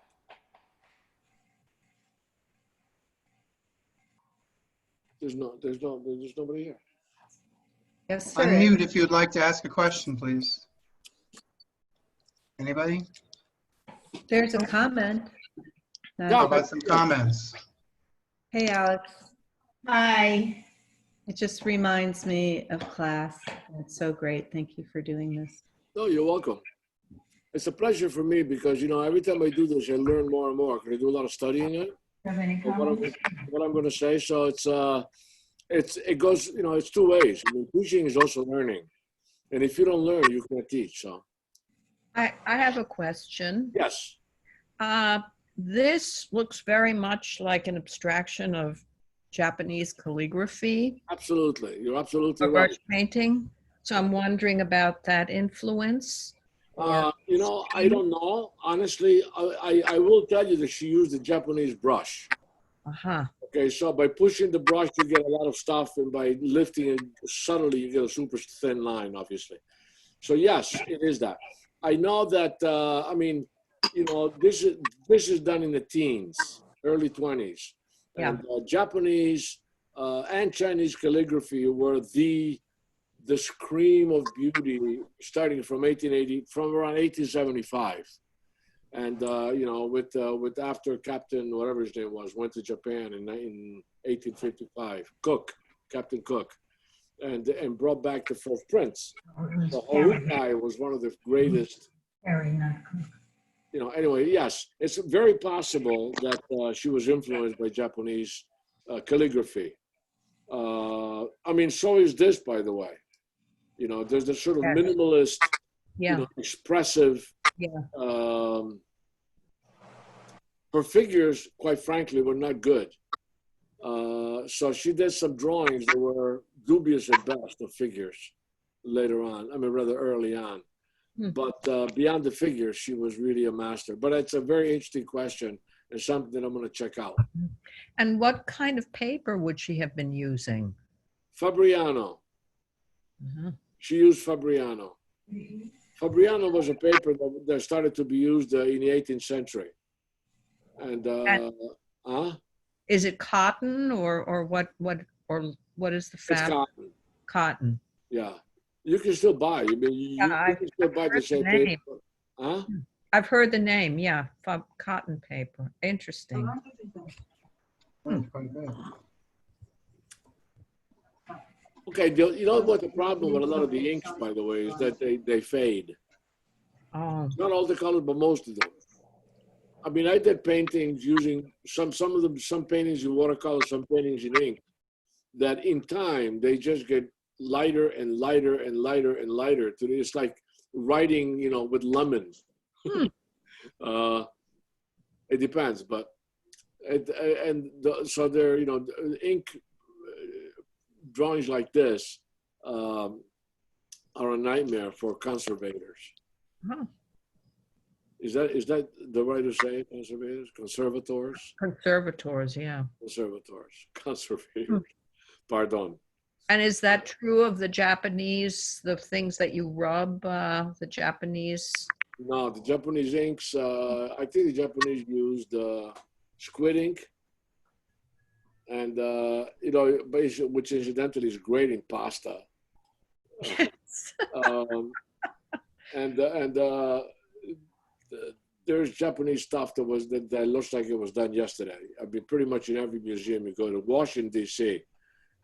There's nobody here.
Yes, sir.
Unmute if you'd like to ask a question, please. Anybody?
There's a comment.
How about some comments?
Hey, Alex.
Hi.
It just reminds me of class. It's so great. Thank you for doing this.
No, you're welcome. It's a pleasure for me because, every time I do this, I learn more and more. Because I do a lot of studying it.
Have any
What
comments?
I'm going to say. So it goes, it's two ways. Teaching is also learning. And if you don't learn, you can't teach. So.
I have a question.
Yes.
This looks very much like an abstraction of Japanese calligraphy.
Absolutely. You're absolutely
Or
right.
brush painting. So I'm wondering about that influence.
I don't know. Honestly, I will tell you that she used a Japanese brush.
Uh-huh.
Okay, so by pushing the brush, you get a lot of stuff, and by lifting it subtly, you get a super thin line, obviously. So yes, it is that. I know that, this is done in the teens, early 20s.
Yeah.
And Japanese and Chinese calligraphy were the scream of beauty starting from around 1875. And, with after Captain, whatever his name was, went to Japan in 1855, Captain Cook, and brought back the first prints. So Horukai was one of the greatest. Anyway, yes, it's very possible that she was influenced by Japanese calligraphy. So is this, by the way. There's this sort of minimalist,
Yeah.
expressive.
Yeah.
Her figures, quite frankly, were not good. So she did some drawings that were dubious at best of figures later on. Rather early on. But beyond the figures, she was really a master. But it's a very interesting question and something that I'm going to check out.
And what kind of paper would she have been using?
Fabriano.
Uh-huh.
She used Fabriano. Fabriano was a paper that started to be used in the 18th century. And Huh?
Is it cotton or what is the
It's
fabric?
cotton.
Cotton.
Yeah. You can still buy. I mean, you
Yeah,
can still buy the
heard the
same
name.
paper. Huh?
I've heard the name. Yeah, cotton paper. Interesting.
That's quite good.
Okay, you know what the problem with a lot of the inks, by the way, is that they fade.
Oh,
Not all the colors, but most of them. I mean, I did paintings using some of them, some paintings in watercolor, some paintings in ink, that in time, they just get lighter and lighter and lighter and lighter. It's like writing, you know, with lemon. It depends, but, so they're, you know, ink drawings like this are a nightmare for conservators.
huh.
Is that the right to say conservators? Conservators?
Conservators, yeah.
Conservators. Pardon.
And is that true of the Japanese, the things that you rub, the Japanese?
No, the Japanese inks, I think the Japanese used squid ink. And, you know, which incidentally is great in pasta. There's Japanese stuff that looks like it was done yesterday. I mean, pretty much in every museum you go to. Washington, D.C.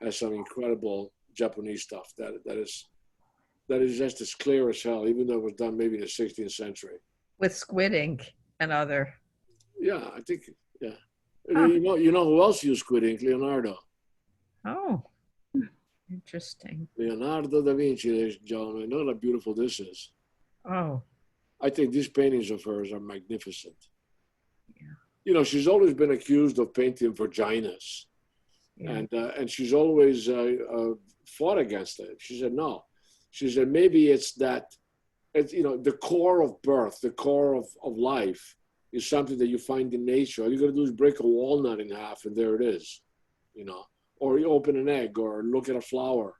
has some incredible Japanese stuff that is just as clear as hell, even though it was done maybe in the 16th century.
With squid ink and other.
Yeah, I think, yeah.
Huh.
You know who else used squid ink? Leonardo.
Oh, interesting.
Leonardo da Vinci, ladies and gentlemen. Know how beautiful this is.
Oh,
I think these paintings of hers are magnificent.
Yeah.
You know, she's always been accused of painting vaginas.
yeah.
And she's always fought against it. She said, no. She said, maybe it's that, you know, the core of birth, the core of life is something that you find in nature. All you got to do is break a walnut in half and there it is, you know, or you open an egg or look at a flower.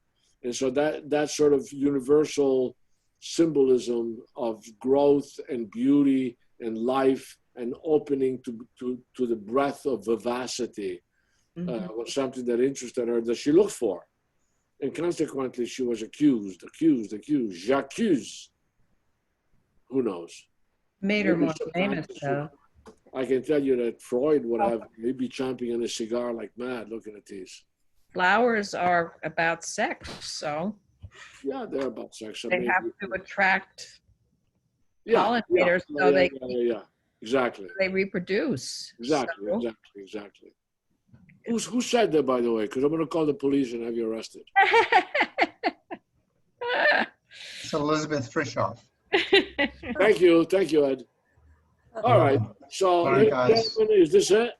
And so that sort of universal symbolism of growth and beauty and life and opening to the breath of vivacity was something that interested her, that she looked for. And consequently, she was accused. J'accuse. Who knows?
Made her
Maybe
more famous,
subconsciously.
though.
I can tell you that Freud would have maybe chomping on a cigar like mad looking at these.
Flowers are about sex, so
Yeah, they're about sex. So
they
maybe,
have to attract
yeah,
pollinators so
yeah. Exactly.
they reproduce.
Exactly.
So-
Exactly. Who said that, by the way? Because I'm going to call the police and have you arrested.
It's Elizabeth Frishoff.
Thank you, Ed. All right. So,
All right,
ladies and
guys.
gentlemen, is this it?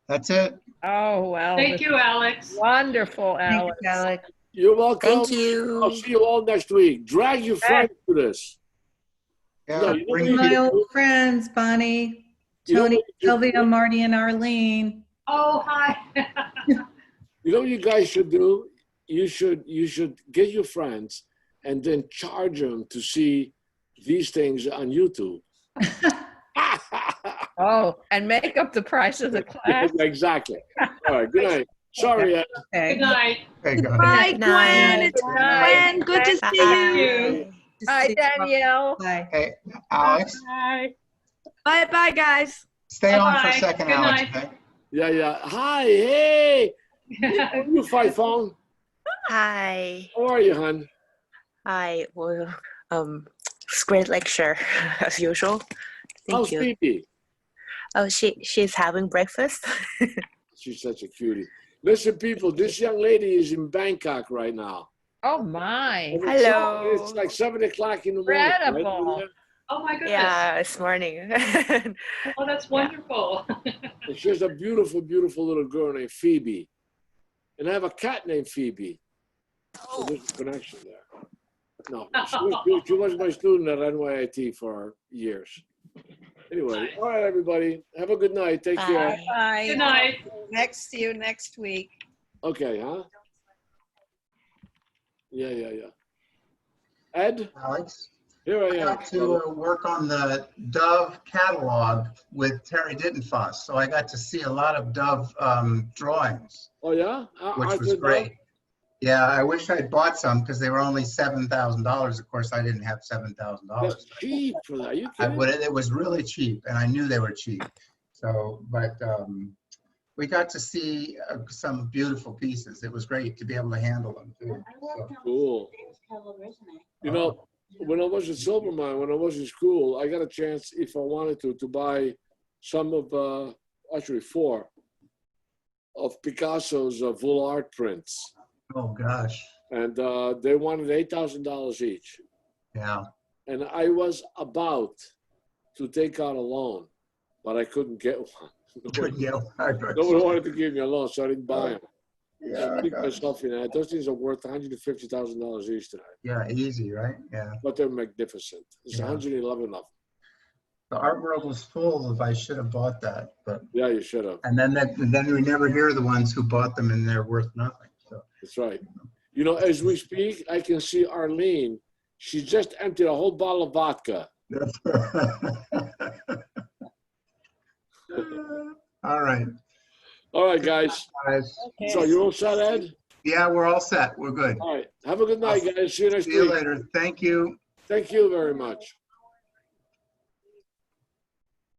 That's it.
Oh, well.
Thank you, Alex.
Wonderful,
Thank
Alex.
you, Alex.
You're welcome.
Thank you.
I'll see you all next week. Drag your friends to this.
Yeah,
No, you know
bring
what you
My
can
old
do?
friends, Bonnie,
You know
Tony,
what you-
Sylvia, Marty, and Arlene.
Oh, hi.
You know what you guys should do? You should get your friends and then charge them to see these things on YouTube.
Oh, and make up the price of the class.
Exactly. All right. Good night. Sorry, Ed.
Okay.
Good night.
Okay, guys.
Bye, Gwen. It's
Good night.
Gwen. Good to see
Thank
you.
you.
Hi, Danielle.
Bye.
Hey, Alex,
Hi.
Bye, bye, guys.
stay on for a
Bye-bye.
second,
Good
Alex.
night.
Okay?
Yeah. Hi. Hey. You fight phone.
Hi.
How are you, hon?
Hi. Well, it's great lecture as usual.
How's
Thank you.
Phoebe?
Oh, she's having breakfast.
She's such a cutie. Listen, people, this young lady is in Bangkok right now.
Oh, my.
And it's-
Hello.
It's like 7 o'clock in the morning. Right?
Incredible.
Oh, my goodness.
Yeah, it's morning.
Oh, that's wonderful.
And she has a beautiful, beautiful little girl named Phoebe. And I have a cat named Phoebe. So there's a connection there. No, she was my student at NYIT for years. Anyway, all right, everybody. Have a good night. Take care.
Bye.
Bye.
Good night.
Next to you next week.
Okay, huh? Yeah. Ed?
Alex,
Here I
I
am.
got to work on the Dove catalog with Terry Dittenfoss, so I got to see a lot of Dove drawings,
Oh, yeah?
which
Arthur
was
Dove?
great. Yeah, I wish I'd bought some because they were only $7,000. Of course, I didn't have $7,000.
That's cheap for that. Are you
I
kidding?
would. It was really cheap, and I knew they were cheap. So, but we got to see some beautiful pieces. It was great to be able to handle them too. So,
Cool. You know, when I was at Silvermine, when I was in school, I got a chance, if I wanted to buy some of, actually 4 of Picasso's Vull art prints.
oh gosh,
And they wanted $8,000 each.
yeah.
And I was about to take out a loan, but I couldn't get one.
Yeah,
Nobody wanted to give me a loan, so I didn't buy them.
yeah,
I think myself, you know, those things are worth $150,000 each tonight,
yeah, easy, right? Yeah.
but they're magnificent. There's
Yeah.
111 of them.
The art world was full of I should have bought that, but
Yeah, you should have.
and then we never hear the ones who bought them and they're worth nothing. So
That's right. You know, as we speak, I can see Arlene. She just emptied a whole bottle of vodka.
all right,
All right, guys.
guys.
So you're all set, Ed?
Yeah, we're all set. We're good.
All right. Have a good night, guys. See you next
See you
week.
later. Thank you.
Thank you very much.